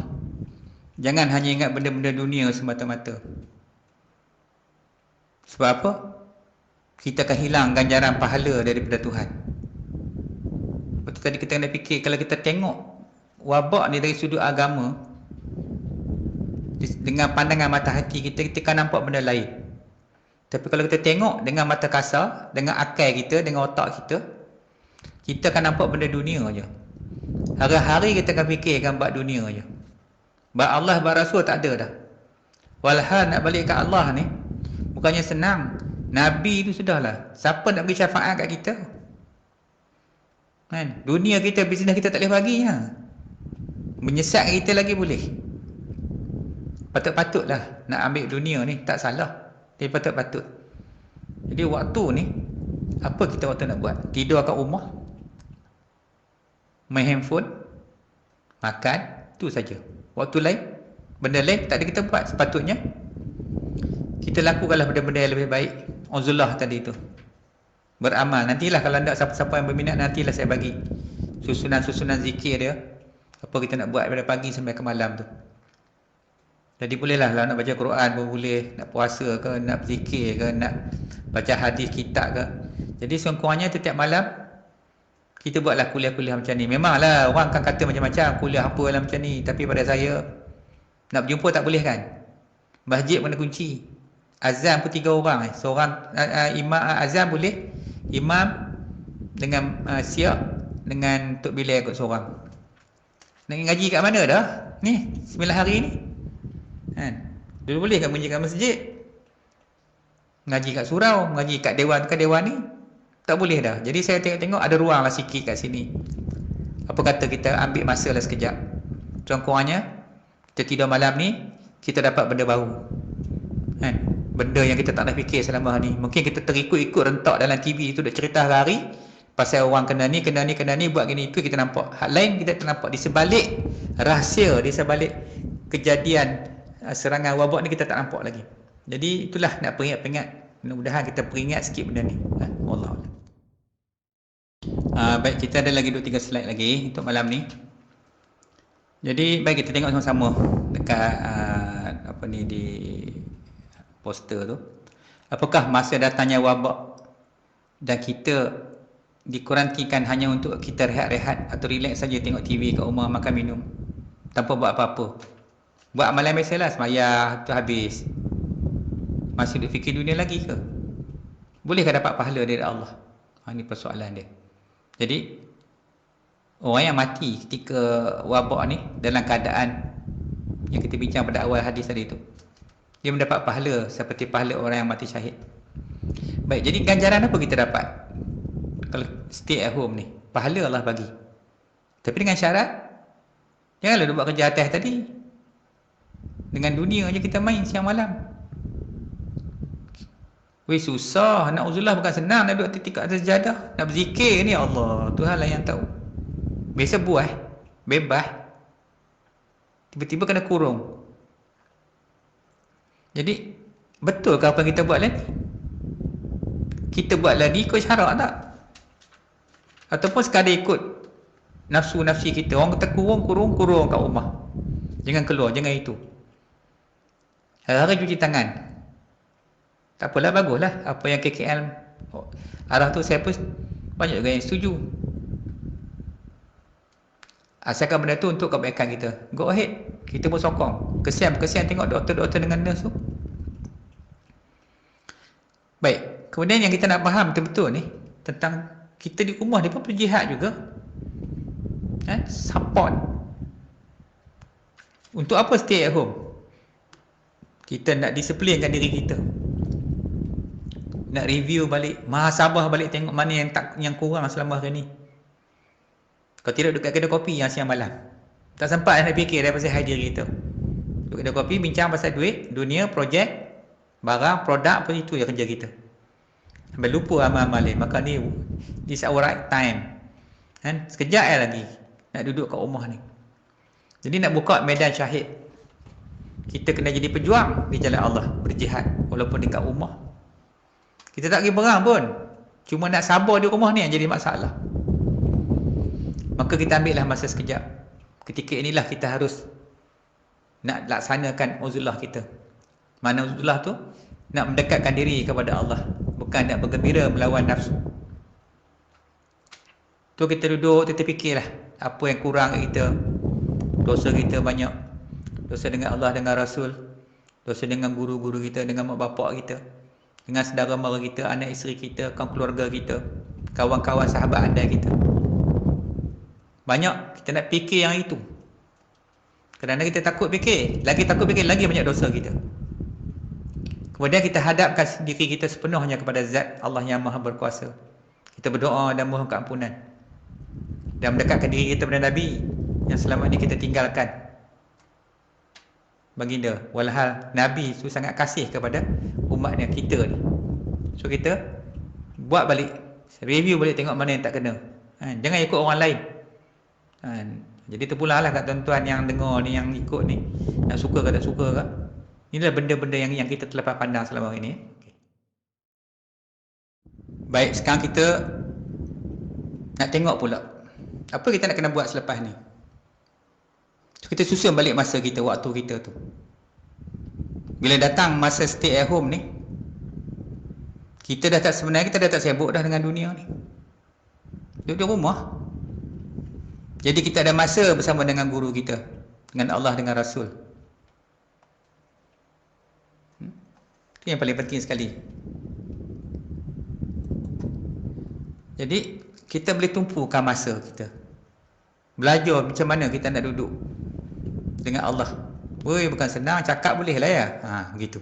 jangan hanya ingat benda-benda dunia semata-mata. Sebab apa? Kita akan hilang ganjaran pahala daripada Tuhan. Betul tadi kita kena fikir, kalau kita tengok wabak ni dari sudut agama, dengan pandangan mata hati kita, kita akan nampak benda lain. Tapi kalau kita tengok dengan mata kasar, dengan akal kita, dengan otak kita, kita akan nampak benda dunia je. Hari-hari kita akan fikirkan bab dunia je. Bab Allah, bab Rasul tak ada dah. Walhal nak balik ke Allah ni bukannya senang. Nabi tu sudahlah. Siapa nak beri syafaat kat kita? Kan? Dunia kita, bisnes kita tak boleh bagi ya. Menyesatkan kita lagi boleh. Patut-patutlah nak ambil dunia ni, tak salah. Dia patut-patut. Jadi waktu ni, apa kita waktu nak buat? Tidur kat rumah, main handphone, makan, tu saja. Waktu lain, benda lain tak ada kita buat. Sepatutnya kita lakukanlah benda-benda yang lebih baik. Uzlah tadi tu, beramal. Nantilah kalau ada siapa-siapa yang berminat, nantilah saya bagi susunan-susunan zikir dia, apa kita nak buat daripada pagi sampai ke malam tu. Jadi bolehlah kalau nak baca Quran pun boleh, nak puasa ke, nak berzikir ke, nak baca hadis, kitab ke. Jadi sekurang-kurangnya setiap malam kita buatlah kuliah-kuliah macam ni. Memanglah orang akan kata macam-macam, kuliah apa lah macam ni, tapi pada saya nak berjumpa tak boleh kan. Masjid mana kunci, azan pun 3 orang. Seorang imam azan boleh, imam dengan siap dengan Tok Bilal kot seorang. Nak ngaji kat mana dah ni 9 hari ni kan? Dulu boleh kan mengaji kat masjid, ngaji kat surau, ngaji kat dewan ni tak boleh dah. Jadi saya tengok ada ruang lah sikit kat sini. Apa kata kita ambil masa lah sekejap. Contohnya kita tidur malam ni, kita dapat benda baru kan? Benda yang kita tak nak fikir selama ni. Mungkin kita terikut-ikut rentak dalam TV tu dah cerita hari pasal orang kena ni, buat gini, itu kita nampak. Hal lain kita tak nampak. Di sebalik rahsia, di sebalik kejadian serangan wabak ni kita tak nampak lagi. Jadi itulah nak peringat-peringat. Mudah-mudahan kita peringat sikit benda ni. Allah. Baik, kita ada lagi 2-3 slide lagi untuk malam ni. Jadi baik, kita tengok sama-sama dekat apa ni di poster tu. Apakah masa datangnya wabak dan kita dikurantikan hanya untuk kita rehat-rehat atau relax saja, tengok TV kat rumah, makan minum tanpa buat apa-apa? Buat amalan biasalah, sembahyang tu habis. Masih duk fikir dunia lagi ke? Bolehkah dapat pahala dari Allah? Ini persoalan dia. Jadi orang yang mati ketika wabak ni dalam keadaan yang kita bincang pada awal hadis tadi tu. Dia mendapat pahala seperti pahala orang yang mati syahid. Baik, jadi ganjaran apa kita dapat kalau stay at home ni? Pahala Allah bagi. Tapi dengan syarat, janganlah dia buat kerja atas tadi. Dengan dunia je kita main siang malam. Weh, susah. Na'udzubillah, bukan senang nak duduk tikak atas sejadah. Nak berzikir ni, Allah, Tuhan lah yang tahu. Biasa buah, bebas, tiba-tiba kena kurung. Jadi betul ke apa yang kita buat ni? Kita buat lagi ikut syarak tak? Ataupun sekadar ikut nafsu-nafsi kita. Orang kata kurung kat rumah. Jangan keluar, jangan itu. Hari-hari cuci tangan. Tak apalah, baguslah. Apa yang KKL arah tu, saya pun banyak juga yang setuju. Asalkan benda tu untuk kebaikan kita. Go ahead. Kita pun sokong. Kesian tengok doktor-doktor dengan nurse tu. Baik. Kemudian yang kita nak faham betul-betul ni, tentang kita di rumah dia pun berjihad juga. Support. Untuk apa stay at home? Kita nak disiplinkan diri kita. Nak review balik, muhasabah balik, tengok mana yang kurang selama hari ni. Kalau tidak dekat kedai kopi yang siang malam, tak sempat nak fikir daripada pasal diri kita. Duduk kedai kopi bincang pasal duit, dunia, projek, barang, produk, apa itu yang kerja kita. Sampai lupa amal-amal lain. Maka ni, this our right time. Sekejap lagi nak duduk kat rumah ni. Jadi nak buka medan syahid, kita kena jadi pejuang di jalan Allah, berjihad walaupun dekat rumah. Kita tak pergi perang pun, cuma nak sabar di rumah ni yang jadi masalah. Maka kita ambillah masa sekejap. Ketika inilah kita harus nak laksanakan uzlah kita. Mana uzlah tu? Nak mendekatkan diri kepada Allah, bukan nak bergembira melawan nafsu. Tu kita duduk, kita fikirlah apa yang kurang kat kita. Dosa kita banyak. Dosa dengan Allah, dengan Rasul. Dosa dengan guru-guru kita, dengan mak bapak kita, dengan saudara mara kita, anak isteri kita, kaum keluarga kita, kawan-kawan sahabat anda kita. Banyak kita nak fikir yang itu. Kadang-kadang kita takut fikir, lagi lagi banyak dosa kita. Kemudian kita hadapkan diri kita sepenuhnya kepada Zat Allah yang Maha Berkuasa. Kita berdoa dan mohon keampunan, dan mendekatkan diri kita kepada Nabi yang selama ini kita tinggalkan. Baginda, walhal Nabi itu sangat kasih kepada umatnya kita ni. So kita buat balik, review balik, tengok mana yang tak kena. Jangan ikut orang lain. Jadi terpulang lah kat tuan-tuan yang dengar ni, yang ikut ni, nak suka ke tak suka ke. Inilah benda-benda yang kita terlepas pandang selama hari ni. Baik, sekarang kita nak tengok pula apa kita nak kena buat selepas ni. So, kita susun balik masa kita, waktu kita tu. Bila datang masa stay at home ni, sebenarnya kita dah tak sibuk dah dengan dunia ni. Duduk di rumah. Jadi kita ada masa bersama dengan guru kita, dengan Allah, dengan Rasul. Itu yang paling penting sekali. Jadi kita boleh tumpukan masa kita, belajar macam mana kita nak duduk dengan Allah. Woi, bukan senang, cakap boleh lah ya. Begitu.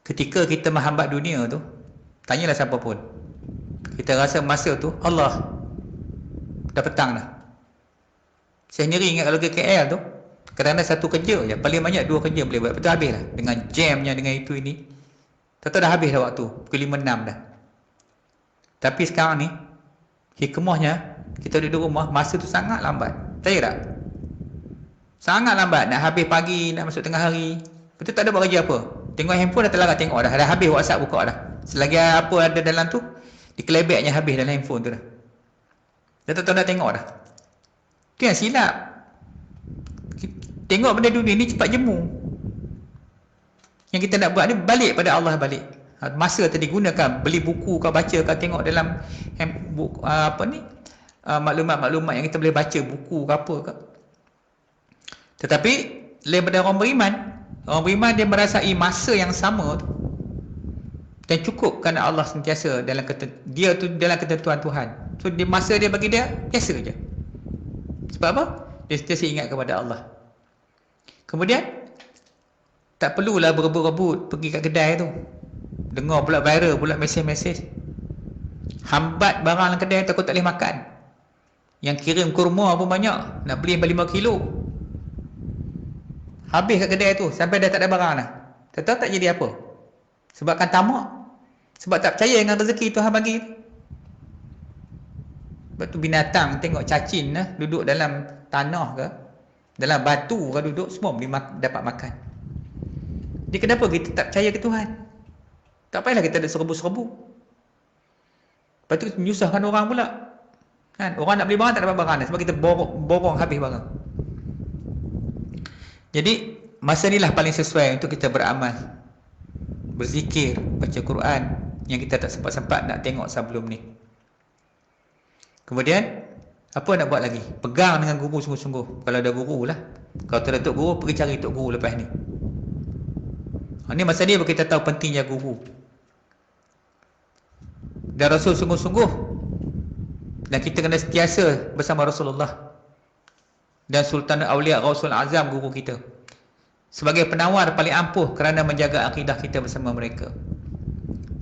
Ketika kita menghambat dunia tu, tanyalah siapa pun, kita rasa masa tu Allah dah petang dah. Saya sendiri ingat kalau ke KL tu, kadang-kadang satu kerja je, paling banyak 2 kerja boleh buat. Betul habis lah. Dengan jamnya, dengan itu ini, tak dah habis dah waktu. Pukul 5-6 dah. Tapi sekarang ni, hikmahnya, kita duduk rumah, masa tu sangat lambat. Tahu tak? Sangat lambat. Nak habis pagi, nak masuk tengah hari. Betul tak ada buat kerja apa. Tengok handphone dah terlalu tengok dah. Dah habis WhatsApp buka dah. Selagi apa ada dalam tu, dikelebeknya habis dalam handphone tu dah. Dah tak tahu dah tengok dah. Itu yang silap. Tengok benda dunia ni cepat jemu. Yang kita nak buat ni balik pada Allah balik. Masa tadi gunakan, beli buku kau baca, kau tengok dalam maklumat-maklumat yang kita boleh baca, buku ke apa ke. Tetapi daripada orang beriman dia merasai masa yang sama tu, dan cukup kerana Allah sentiasa dalam ketentuan Tuhan. So masa dia bagi dia biasa je. Sebab apa? Dia sentiasa ingat kepada Allah. Kemudian tak perlulah berebut-rebut pergi kat kedai tu. Dengar pula viral pula mesej-mesej. Hambat barang dalam kedai takut tak boleh makan. Yang kirim kurma pun banyak, nak beli 5 kilo. Habis kat kedai tu sampai dah tak ada barang dah. Tahu tak jadi apa? Sebabkan tamak. Sebab tak percaya dengan rezeki Tuhan bagi. Sebab tu binatang tengok cacing duduk dalam tanah ke, dalam batu ke duduk, semua boleh dapat makan. Jadi kenapa kita tak percaya ke Tuhan? Tak payahlah kita ada serbu-serbu. Lepas tu menyusahkan orang pula. Kan? Orang nak beli barang tak dapat barang dah, sebab kita borong habis barang. Jadi masa inilah paling sesuai untuk kita beramal, berzikir, baca Quran yang kita tak sempat-sempat nak tengok sebelum ni. Kemudian apa nak buat lagi? Pegang dengan guru sungguh-sungguh. Kalau ada guru lah. Kalau tak ada tok guru, pergi cari tok guru lepas ni. Ini masa ni kita tahu pentingnya guru. Dan Rasul sungguh-sungguh, dan kita kena sentiasa bersama Rasulullah dan Sultan Aulia Ghausul Azam, guru kita, sebagai penawar paling ampuh kerana menjaga akidah kita bersama mereka.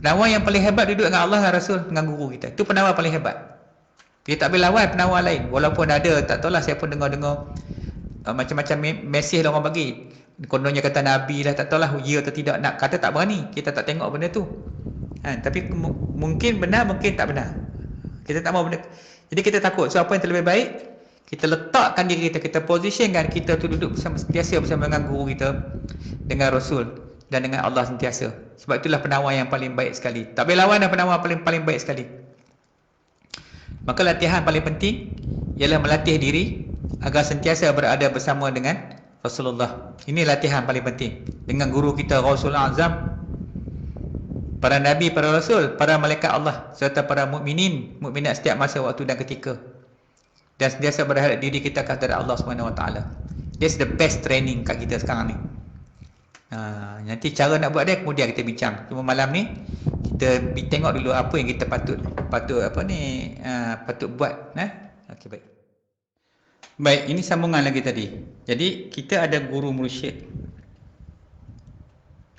Penawar yang paling hebat duduk dengan Allah dan Rasul, dengan guru kita. Itu penawar paling hebat. Dia tak boleh lawan penawar lain. Walaupun ada, tak tahulah, saya pun dengar-dengar macam-macam mesej orang bagi. Kononnya kata Nabi lah, tak tahulah ya atau tidak. Nak kata tak berani, kita tak tengok benda tu. Tapi mungkin benar, mungkin tak benar. Kita tak mahu benda. Jadi kita takut. So apa yang terlebih baik, kita letakkan diri kita, kita positionkan kita tu duduk sentiasa bersama dengan guru kita, dengan Rasul dan dengan Allah sentiasa. Sebab itulah penawar yang paling baik sekali. Tak boleh lawan penawar paling baik sekali. Maka latihan paling penting ialah melatih diri agar sentiasa berada bersama dengan Rasulullah. Ini latihan paling penting. Dengan guru kita Ghausul Azam, para nabi, para rasul, para malaikat Allah, serta para mukminin, mukminat setiap masa, waktu dan ketika. Dan sentiasa berharap diri kita kepada Allah SWT. That's the best training kat kita sekarang ni. Nanti cara nak buat dia kemudian kita bincang. Cuma malam ni kita tengok dulu apa yang kita patut buat. Okey, baik. Baik, ini sambungan lagi tadi. Jadi kita ada guru mursyid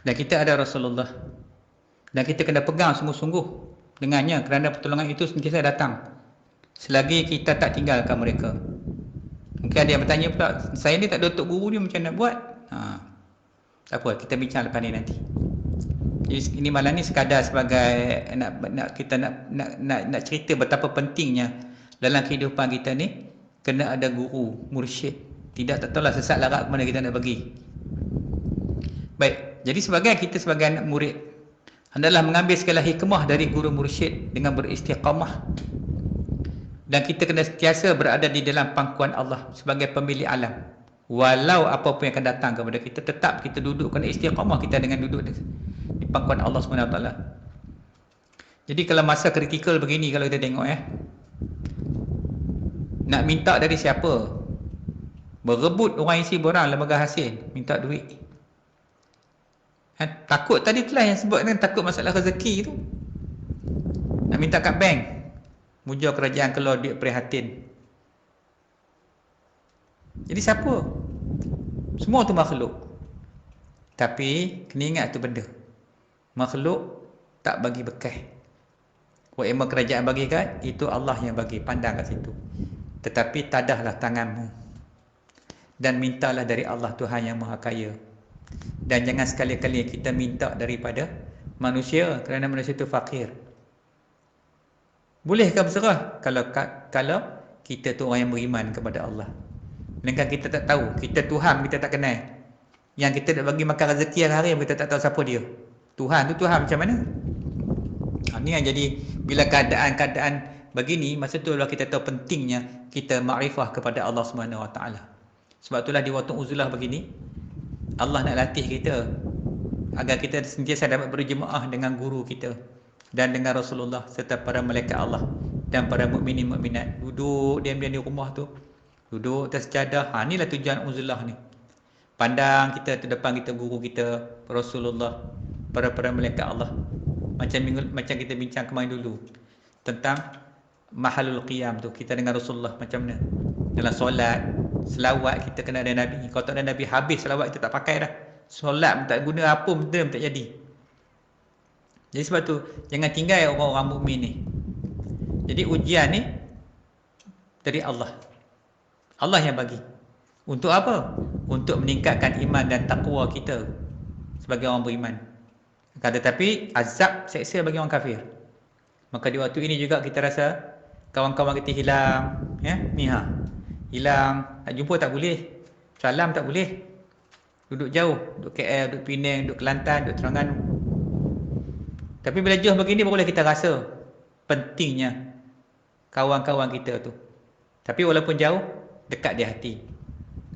dan kita ada Rasulullah, dan kita kena pegang sungguh-sungguh dengannya, kerana pertolongan itu sentiasa datang selagi kita tak tinggalkan mereka. Mungkin ada yang bertanya pula, saya ni tak ada tok guru ni, macam nak buat? Tak apa, kita bincang lepas ni nanti. Jadi ini malam ni sekadar sebagai nak cerita betapa pentingnya dalam kehidupan kita ni kena ada guru mursyid. Tak tahulah sesat larat ke mana kita nak pergi. Baik, jadi kita sebagai anak murid hendaklah mengambil segala hikmah dari guru mursyid dengan beristiqamah, dan kita kena sentiasa berada di dalam pangkuan Allah sebagai pemilik alam. Walau apapun yang akan datang kepada kita, tetap kita duduk, kena istiqamah kita dengan duduk di pangkuan Allah SWT. Jadi kalau masa kritikal begini, kalau kita tengok nak minta dari siapa? Berebut orang isi borang lembaga hasil, minta duit. Takut tadi itulah yang sebut kan, takut masalah rezeki tu. Nak minta kat bank, muja kerajaan keluar duit prihatin. Jadi siapa? Semua tu makhluk. Tapi kena ingat tu benda, makhluk tak bagi bekas. Whatever kerajaan bagikan, itu Allah yang bagi, pandang kat situ. Tetapi tadahlah tanganmu dan mintalah dari Allah Tuhan yang Maha Kaya. Dan jangan sekali-kali kita minta daripada manusia, kerana manusia itu fakir. Bolehkah berserah? Kalau kita tu orang yang beriman kepada Allah. Melainkan kita tak tahu, kita Tuhan kita tak kenal. Yang kita nak bagi makan rezeki hari-hari, kita tak tahu siapa dia. Tuhan tu Tuhan macam mana? Ini yang jadi, bila keadaan-keadaan begini, masa tu lah kita tahu pentingnya kita makrifah kepada Allah SWT. Sebab itulah di waktu uzlah begini, Allah nak latih kita agar kita sentiasa dapat berjemaah dengan guru kita dan dengan Rasulullah serta para malaikat Allah dan para mukminin mukminat. Duduk diam-diam di rumah tu, duduk atas sejadah. Inilah tujuan uzlah ni. Pandang kita di depan kita guru kita Rasulullah, para malaikat Allah. Macam kita bincang kemarin dulu tentang mahalul qiyam tu, kita dengan Rasulullah macam mana dalam solat, selawat kita kena ada Nabi. Kalau tak ada Nabi, habis selawat kita tak pakai dah. Solat pun tak guna, apa pun tak jadi. Jadi sebab tu jangan tinggal orang-orang mukmin ni. Jadi ujian ni dari Allah. Allah yang bagi. Untuk apa? Untuk meningkatkan iman dan takwa kita sebagai orang beriman. Tetapi azab, seksa bagi orang kafir. Maka di waktu ini juga kita rasa kawan-kawan kita hilang, ya, ni hilang, nak jumpa tak boleh, salam tak boleh, duduk jauh, duduk KL, duduk Penang, duduk Kelantan, duduk Terengganu. Tapi bila jauh begini barulah kita rasa pentingnya kawan-kawan kita tu. Tapi walaupun jauh, dekat di hati.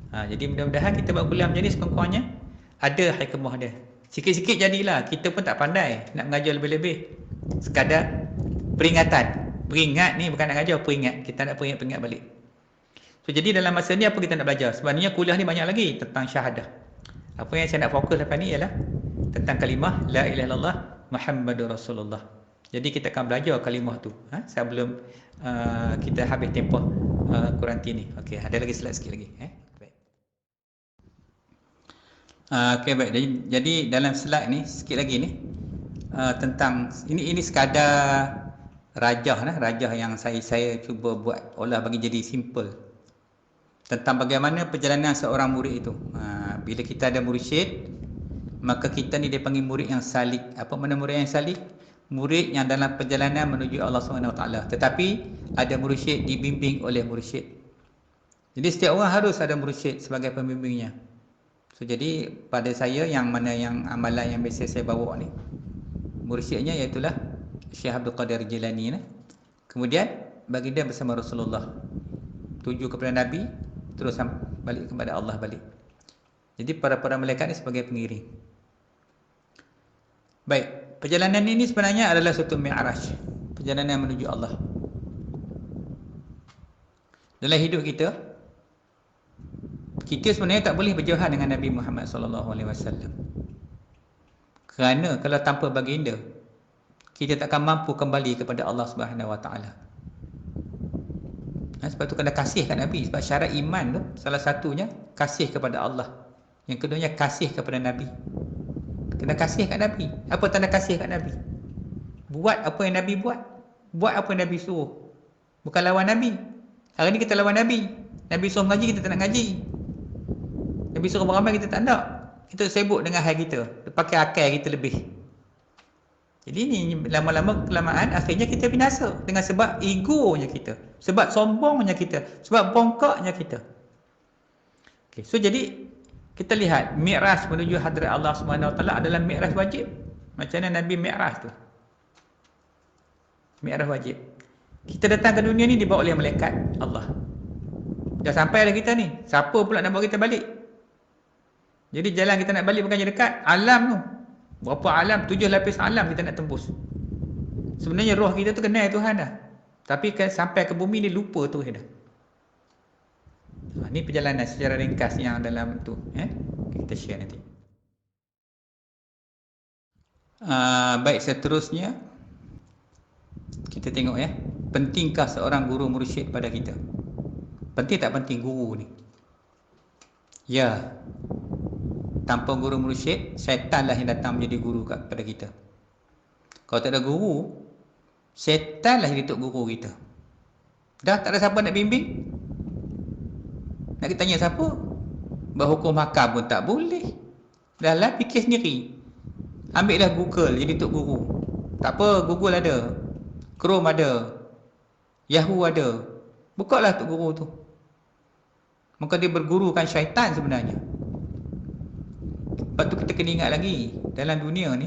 Jadi mudah-mudahan kita buat kuliah macam ni sekurang-kurangnya ada hikmah dia. Sikit-sikit jadilah, kita pun tak pandai nak mengajar lebih-lebih. Sekadar peringatan. Peringat ni bukan nak ajar, peringat. Kita nak peringat balik. So, jadi dalam masa ni apa kita nak belajar? Sebenarnya kuliah ni banyak lagi tentang syahadah. Apa yang saya nak fokus lepas ni ialah tentang kalimah La ilaha illallah Muhammadur Rasulullah. Jadi kita akan belajar kalimah tu sebelum kita habis tempoh kuarantin ni. Okey, ada lagi slide sikit lagi. Baik. Okey, baik. Jadi dalam slide ni sikit lagi ni tentang ini sekadar rajah yang saya cuba buat olah bagi jadi simple tentang bagaimana perjalanan seorang murid itu. Bila kita ada mursyid, maka kita ni dipanggil murid yang salik. Apa makna murid yang salik? Murid yang dalam perjalanan menuju Allah SWT. Tetapi ada mursyid dibimbing oleh mursyid. Jadi setiap orang harus ada mursyid sebagai pembimbingnya. So, jadi pada saya yang mana yang amalan yang biasa saya bawa ni, mursyidnya iaitulah Syekh Abdul Qadir Jilani. Kemudian baginda bersama Rasulullah, tuju kepada Nabi, terus balik kepada Allah balik. Jadi para malaikat ni sebagai pengiring. Baik, perjalanan ini sebenarnya adalah satu mi'raj, perjalanan menuju Allah. Dalam hidup kita sebenarnya tak boleh berjauhan dengan Nabi Muhammad SAW. Kerana kalau tanpa baginda, kita tak akan mampu kembali kepada Allah Subhanahu Wa Taala. Sebab tu kena kasih kat Nabi. Sebab syarat iman tu salah satunya kasih kepada Allah. Yang keduanya kasih kepada Nabi. Kena kasih kat Nabi. Apa tanda kasih kat Nabi? Buat apa yang Nabi buat. Buat apa yang Nabi suruh. Bukan lawan Nabi. Hari ni kita lawan Nabi. Nabi suruh ngaji, kita tak nak ngaji. Nabi suruh beramal, kita tak nak. Kita sibuk dengan hal kita. Pakai akal kita lebih. Jadi ni lama-lama kelamaan akhirnya kita binasa dengan sebab egonya kita, sebab sombongnya kita, sebab bongkaknya kita. Okay, so jadi kita lihat mi'raj menuju hadrat Allah Subhanahu Wa Taala adalah mi'raj wajib. Macam mana Nabi mi'raj tu? Mi'raj wajib. Kita datang ke dunia ni dibawa oleh malaikat Allah. Dah sampai dah kita ni. Siapa pula nak bawa kita balik? Jadi jalan kita nak balik bukan je dekat alam tu. Berapa alam, 7 lapis alam kita nak tembus. Sebenarnya roh kita tu kenal Tuhan dah. Tapi sampai ke bumi ni lupa Tuhan dah. Ini perjalanan secara ringkas yang dalam tu. Kita share nanti. Baik, seterusnya kita tengok pentingkah seorang guru mursyid pada kita? Penting tak penting guru ni? Ya. Tanpa guru mursyid, syaitanlah yang datang menjadi guru kepada kita. Kalau tak ada guru, syaitanlah yang dituk guru kita. Dah tak ada siapa nak bimbing. Nak kita tanya siapa? Berhukum hakam pun tak boleh. Dah lah fikir sendiri. Ambil dah Google jadi tok guru. Tak apa, Google ada, Chrome ada, Yahoo ada. Bukalah tok guru tu. Maka dia bergurukan syaitan sebenarnya. Lepas tu kita kena ingat lagi, dalam dunia ni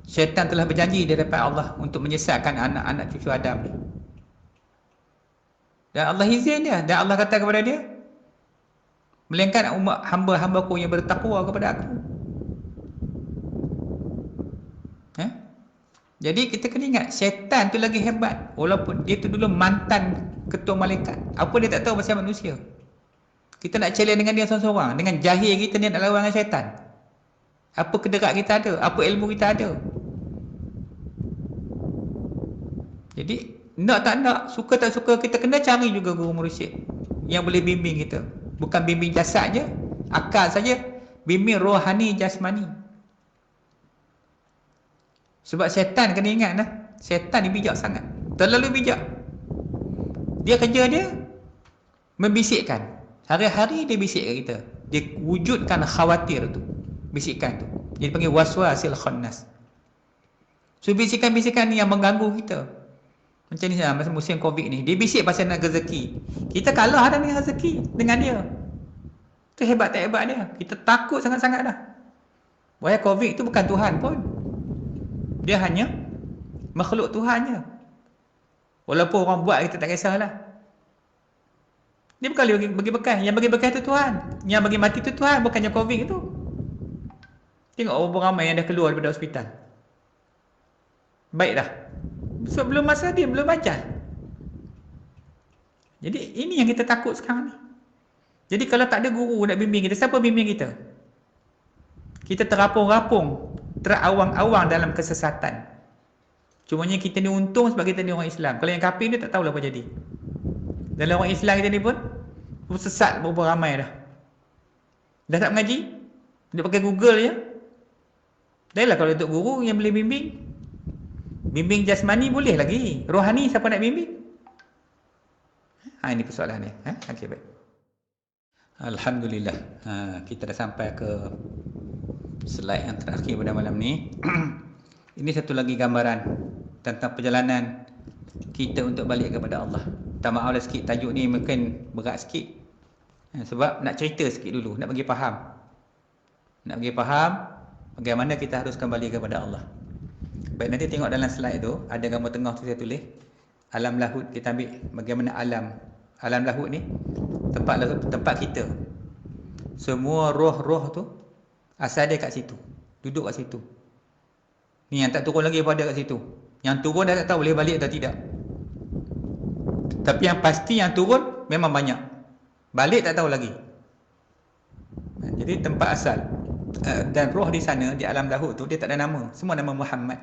syaitan telah berjanji di hadapan Allah untuk menyesatkan anak-anak cucu Adam ni. Dan Allah izin dia, dan Allah kata kepada dia, melainkan umat hamba-hambaku yang bertakwa kepada aku. Jadi kita kena ingat, syaitan tu lagi hebat. Walaupun dia tu dulu mantan ketua malaikat, apa dia tak tahu pasal manusia. Kita nak challenge dengan dia seorang-seorang. Dengan jahil kita ni nak lawan dengan syaitan. Apa kederat kita ada, apa ilmu kita ada. Jadi nak tak nak, suka tak suka, kita kena cari juga guru mursyid yang boleh bimbing kita. Bukan bimbing jasad je, akal saja, bimbing rohani, jasmani. Sebab syaitan kena ingat lah, syaitan ni bijak sangat, terlalu bijak. Dia kerja dia membisikkan. Hari-hari dia bisik kat kita. Dia wujudkan khawatir tu, bisikan tu. Dia panggil waswasil khannas. So bisikan-bisikan ni yang mengganggu kita. Macam ni lah, masa musim Covid ni, dia bisik pasal nak rezeki. Kita kalah dah dengan rezeki dengan dia. Tu hebat tak hebat dia. Kita takut sangat-sangat dah. Wahai Covid tu bukan Tuhan pun. Dia hanya makhluk Tuhan je. Walaupun orang buat kita tak kisahlah. Dia bukan bagi bekas. Yang bagi bekas tu Tuhan. Yang bagi mati tu Tuhan, bukannya Covid tu. Tengok orang ramai yang dah keluar daripada hospital. Baik dah. So belum masa dia, belum baca. Jadi ini yang kita takut sekarang ni. Jadi kalau tak ada guru nak bimbing kita, siapa bimbing kita? Kita terapung-rapung, terawang-awang dalam kesesatan. Cumanya kita ni untung sebab kita ni orang Islam. Kalau yang kafir ni tak tahulah apa jadi. Dalam orang Islam kita ni pun sesat berapa ramai dah. Dah tak mengaji, dia pakai Google je. Dah lah kalau untuk guru yang boleh bimbing. Bimbing jasmani boleh lagi. Rohani siapa nak bimbing? Ini persoalan ni. Okey, baik. Alhamdulillah. Kita dah sampai ke slide yang terakhir pada malam ni. Ini satu lagi gambaran tentang perjalanan kita untuk balik kepada Allah. Tak maaf lah sikit, tajuk ni mungkin berat sikit. Sebab nak cerita sikit dulu, nak bagi faham. Nak bagi faham bagaimana kita harus kembali kepada Allah. Baik, nanti tengok dalam slide tu, ada gambar tengah tu saya tulis. Alam lahut, kita ambil bagaimana alam lahut ni, tempat kita. Semua roh-roh tu asal dia kat situ, duduk kat situ. Ni yang tak turun lagi pada kat situ. Yang turun dah tak tahu boleh balik atau tidak. Tapi yang pasti yang turun memang banyak. Balik tak tahu lagi. Jadi tempat asal. Dan roh di sana, di alam lahut tu, dia tak ada nama. Semua nama Muhammad.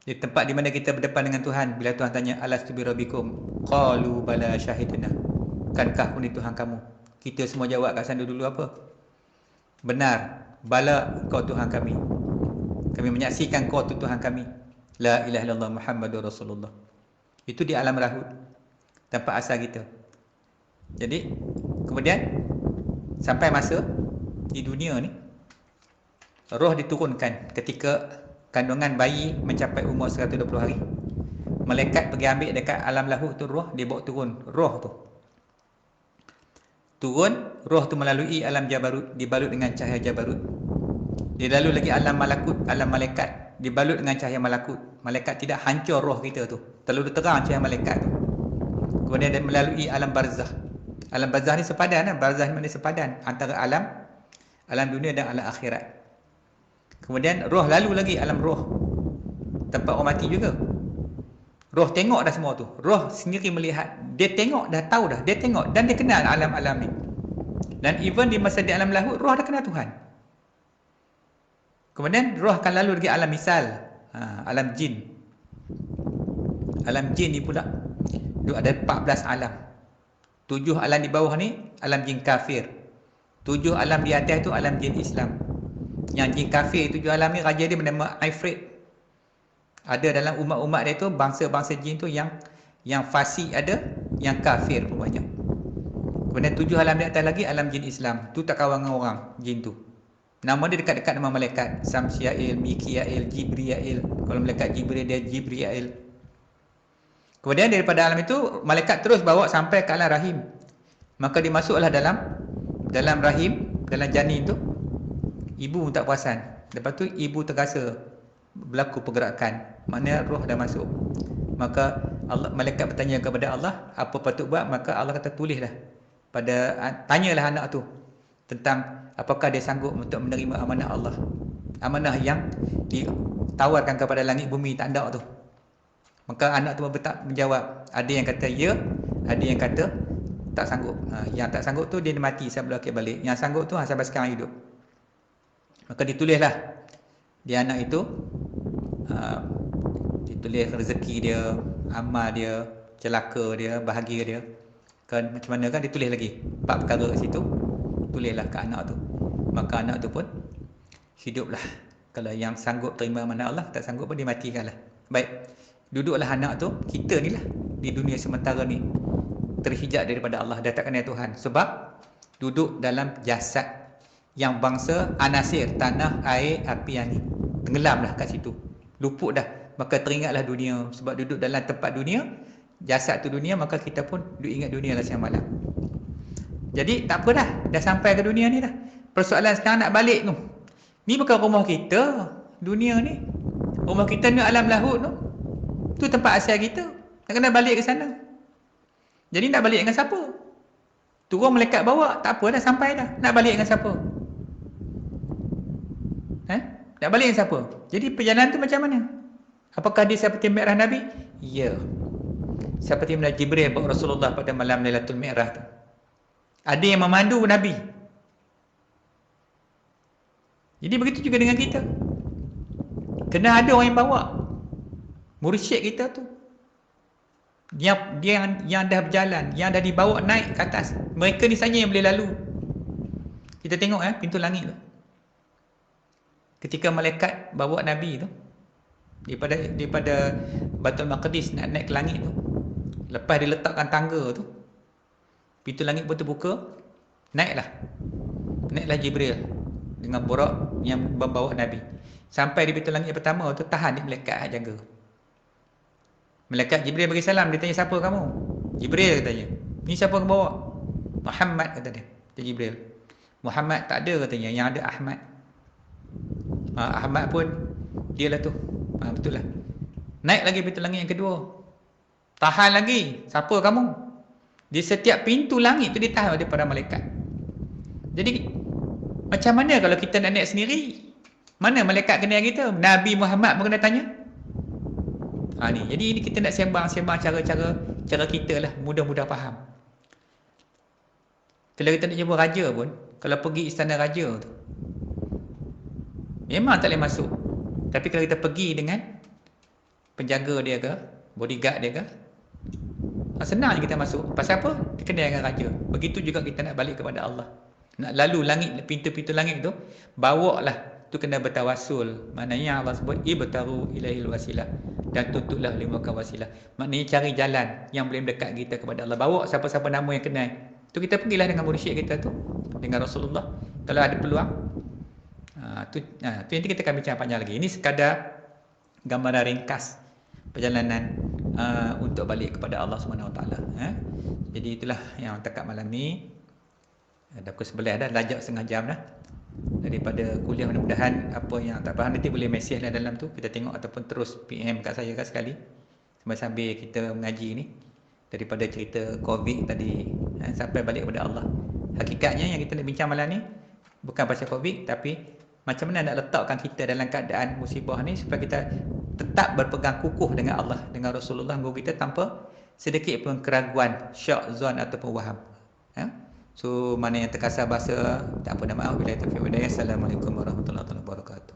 Di tempat di mana kita berdepan dengan Tuhan. Bila Tuhan tanya, alastu bi rabbikum? Qalu bala syahidna. Kankah aku ni Tuhan kamu? Kita semua jawab kat sana dulu apa? Benar. Bala kau Tuhan kami. Kami menyaksikan kau tu Tuhan kami. La ilaha illallah Muhammadur Rasulullah. Itu di alam lahut. Tempat asal kita. Jadi, kemudian sampai masa di dunia ni, roh diturunkan ketika kandungan bayi mencapai umur 120 hari. Malaikat pergi ambil dekat alam lahut tu roh, dia bawa turun roh tu. Turun, roh tu melalui alam jabarut, dibalut dengan cahaya jabarut. Dia lalu lagi alam malakut, alam malaikat, dibalut dengan cahaya malakut. Malaikat tidak hancur roh kita tu, terlalu terang cahaya malaikat tu. Kemudian dia melalui alam barzah. Alam barzah ni sepadan, barzah ni sepadan antara alam dunia dan alam akhirat. Kemudian roh lalu lagi alam roh, tempat orang mati juga. Roh tengok dah semua tu. Roh sendiri melihat. Dia tengok dah, tahu dah. Dia tengok dan dia kenal alam-alam ni. Dan even di masa di alam lahut, roh dah kenal Tuhan. Kemudian roh akan lalu lagi alam misal, alam jin. Alam jin ni pula ada 14 alam. 7 alam di bawah ni alam jin kafir. 7 alam di atas tu alam jin Islam. Yang jin kafir 7 alam ni, raja dia bernama Ifrit. Ada dalam umat-umat dia tu, bangsa-bangsa jin tu yang fasik ada, yang kafir pun banyak. Kemudian 7 alam di atas lagi alam jin Islam. Tu tak kawan dengan orang jin tu. Nama dia dekat-dekat nama malaikat. Samsiail, Mikiail, Jibriail. Kalau malaikat Jibril, dia Jibriail. Kemudian daripada alam itu, malaikat terus bawa sampai ke alam rahim. Maka dimasuklah dalam rahim, dalam janin tu. Ibu tak perasan. Lepas tu ibu terasa berlaku pergerakan. Maknanya roh dah masuk. Maka malaikat bertanya kepada Allah, apa patut buat? Maka Allah kata, tulislah. Tanyalah anak tu tentang apakah dia sanggup untuk menerima amanah Allah. Amanah yang ditawarkan kepada langit bumi tak ada tu. Maka anak tu menjawab. Ada yang kata ya, ada yang kata tak sanggup. Yang tak sanggup tu dia mati sampai balik. Yang sanggup tu sampai sekarang hidup. Maka ditulislah di anak itu, tulis rezeki dia, amal dia, celaka dia, bahagia dia. Kan macam mana kan dia tulis lagi 4 perkara kat situ. Tulislah ke anak tu. Maka anak tu pun hiduplah. Kalau yang sanggup terima amanah Allah, tak sanggup pun dia matikanlah. Baik. Duduklah anak tu, kita ni lah di dunia sementara ni terhijab daripada Allah, dah tak kenal Tuhan. Sebab duduk dalam jasad yang bangsa anasir, tanah, air, api yang ni. Tenggelamlah kat situ. Luput dah. Maka teringatlah dunia. Sebab duduk dalam tempat dunia, jasad tu dunia, maka kita pun duduk ingat dunia lah siang malam. Jadi tak apa dah sampai ke dunia ni dah. Persoalan sekarang nak balik tu. Ni bukan rumah kita, dunia ni. Rumah kita ni alam lahut tu. Tu tempat asal kita. Nak kena balik ke sana. Jadi nak balik dengan siapa? Turun malaikat bawa, tak apa dah sampai dah. Nak balik dengan siapa? Nak balik dengan siapa? Jadi perjalanan tu macam mana? Apakah dia seperti Mi'raj Nabi? Ya. Seperti mana Jibril bawa Rasulullah pada malam Lailatul Mi'raj tu. Ada yang memandu Nabi. Jadi begitu juga dengan kita. Kena ada orang yang bawa. Mursyid kita tu. Dia yang dah berjalan, yang dah dibawa naik ke atas. Mereka ni saja yang boleh lalu. Kita tengok pintu langit tu. Ketika malaikat bawa Nabi tu daripada Baitul Maqdis nak naik ke langit tu. Lepas dia letakkan tangga tu, pintu langit pun terbuka, naiklah Jibril dengan burak yang membawa Nabi. Sampai di pintu langit pertama tu, tahan dia malaikat jaga. Malaikat Jibril bagi salam, dia tanya, siapa kamu? Jibril katanya. Ni siapa yang bawa? Muhammad kata dia. Dia Jibril. Muhammad tak ada katanya, yang ada Ahmad. Ahmad pun dia lah tu. Betul lah. Naik lagi pintu langit yang kedua. Tahan lagi. Siapa kamu? Di setiap pintu langit tu ditahan oleh para malaikat. Jadi macam mana kalau kita nak naik sendiri? Mana malaikat kenal kita? Nabi Muhammad pun kena tanya. Ni. Jadi ini kita nak sembang-sembang cara kita lah, mudah-mudah faham. Kalau kita nak jumpa raja pun, kalau pergi istana raja tu, memang tak boleh masuk. Tapi kalau kita pergi dengan penjaga dia ke, bodyguard dia ke, senang je kita masuk. Pasal apa? Kita kenal dengan raja. Begitu juga kita nak balik kepada Allah. Nak lalu langit, pintu-pintu langit tu, bawalah. Tu kena bertawassul. Maknanya Allah sebut ibtaru ilaihil wasilah, dan tuntutlah limuka wasilah. Maknanya cari jalan yang boleh mendekat kita kepada Allah. Bawa siapa-siapa nama yang kenal. Tu kita pergilah dengan mursyid kita tu, dengan Rasulullah. Kalau ada peluang. Tu nanti kita akan bincang panjang lagi. Ini sekadar gambaran ringkas perjalanan untuk balik kepada Allah SWT. Jadi itulah yang takat malam ni. Dah pukul 11 dah, lajak setengah jam dah daripada kuliah. Mudah-mudahan apa yang tak faham nanti boleh mesej lah dalam tu, kita tengok, ataupun terus PM kat saya kat sekali sambil kita mengaji ni, daripada cerita COVID tadi sampai balik kepada Allah. Hakikatnya yang kita nak bincang malam ni bukan pasal COVID, tapi macam mana nak letakkan kita dalam keadaan musibah ni supaya kita tetap berpegang kukuh dengan Allah, dengan Rasulullah, guru kita, tanpa sedikit pun keraguan, syak, zon ataupun waham. So mana yang terkasar bahasa, tak apa, maaf. Bila taufiq wal hidayah. Assalamualaikum warahmatullahi wabarakatuh.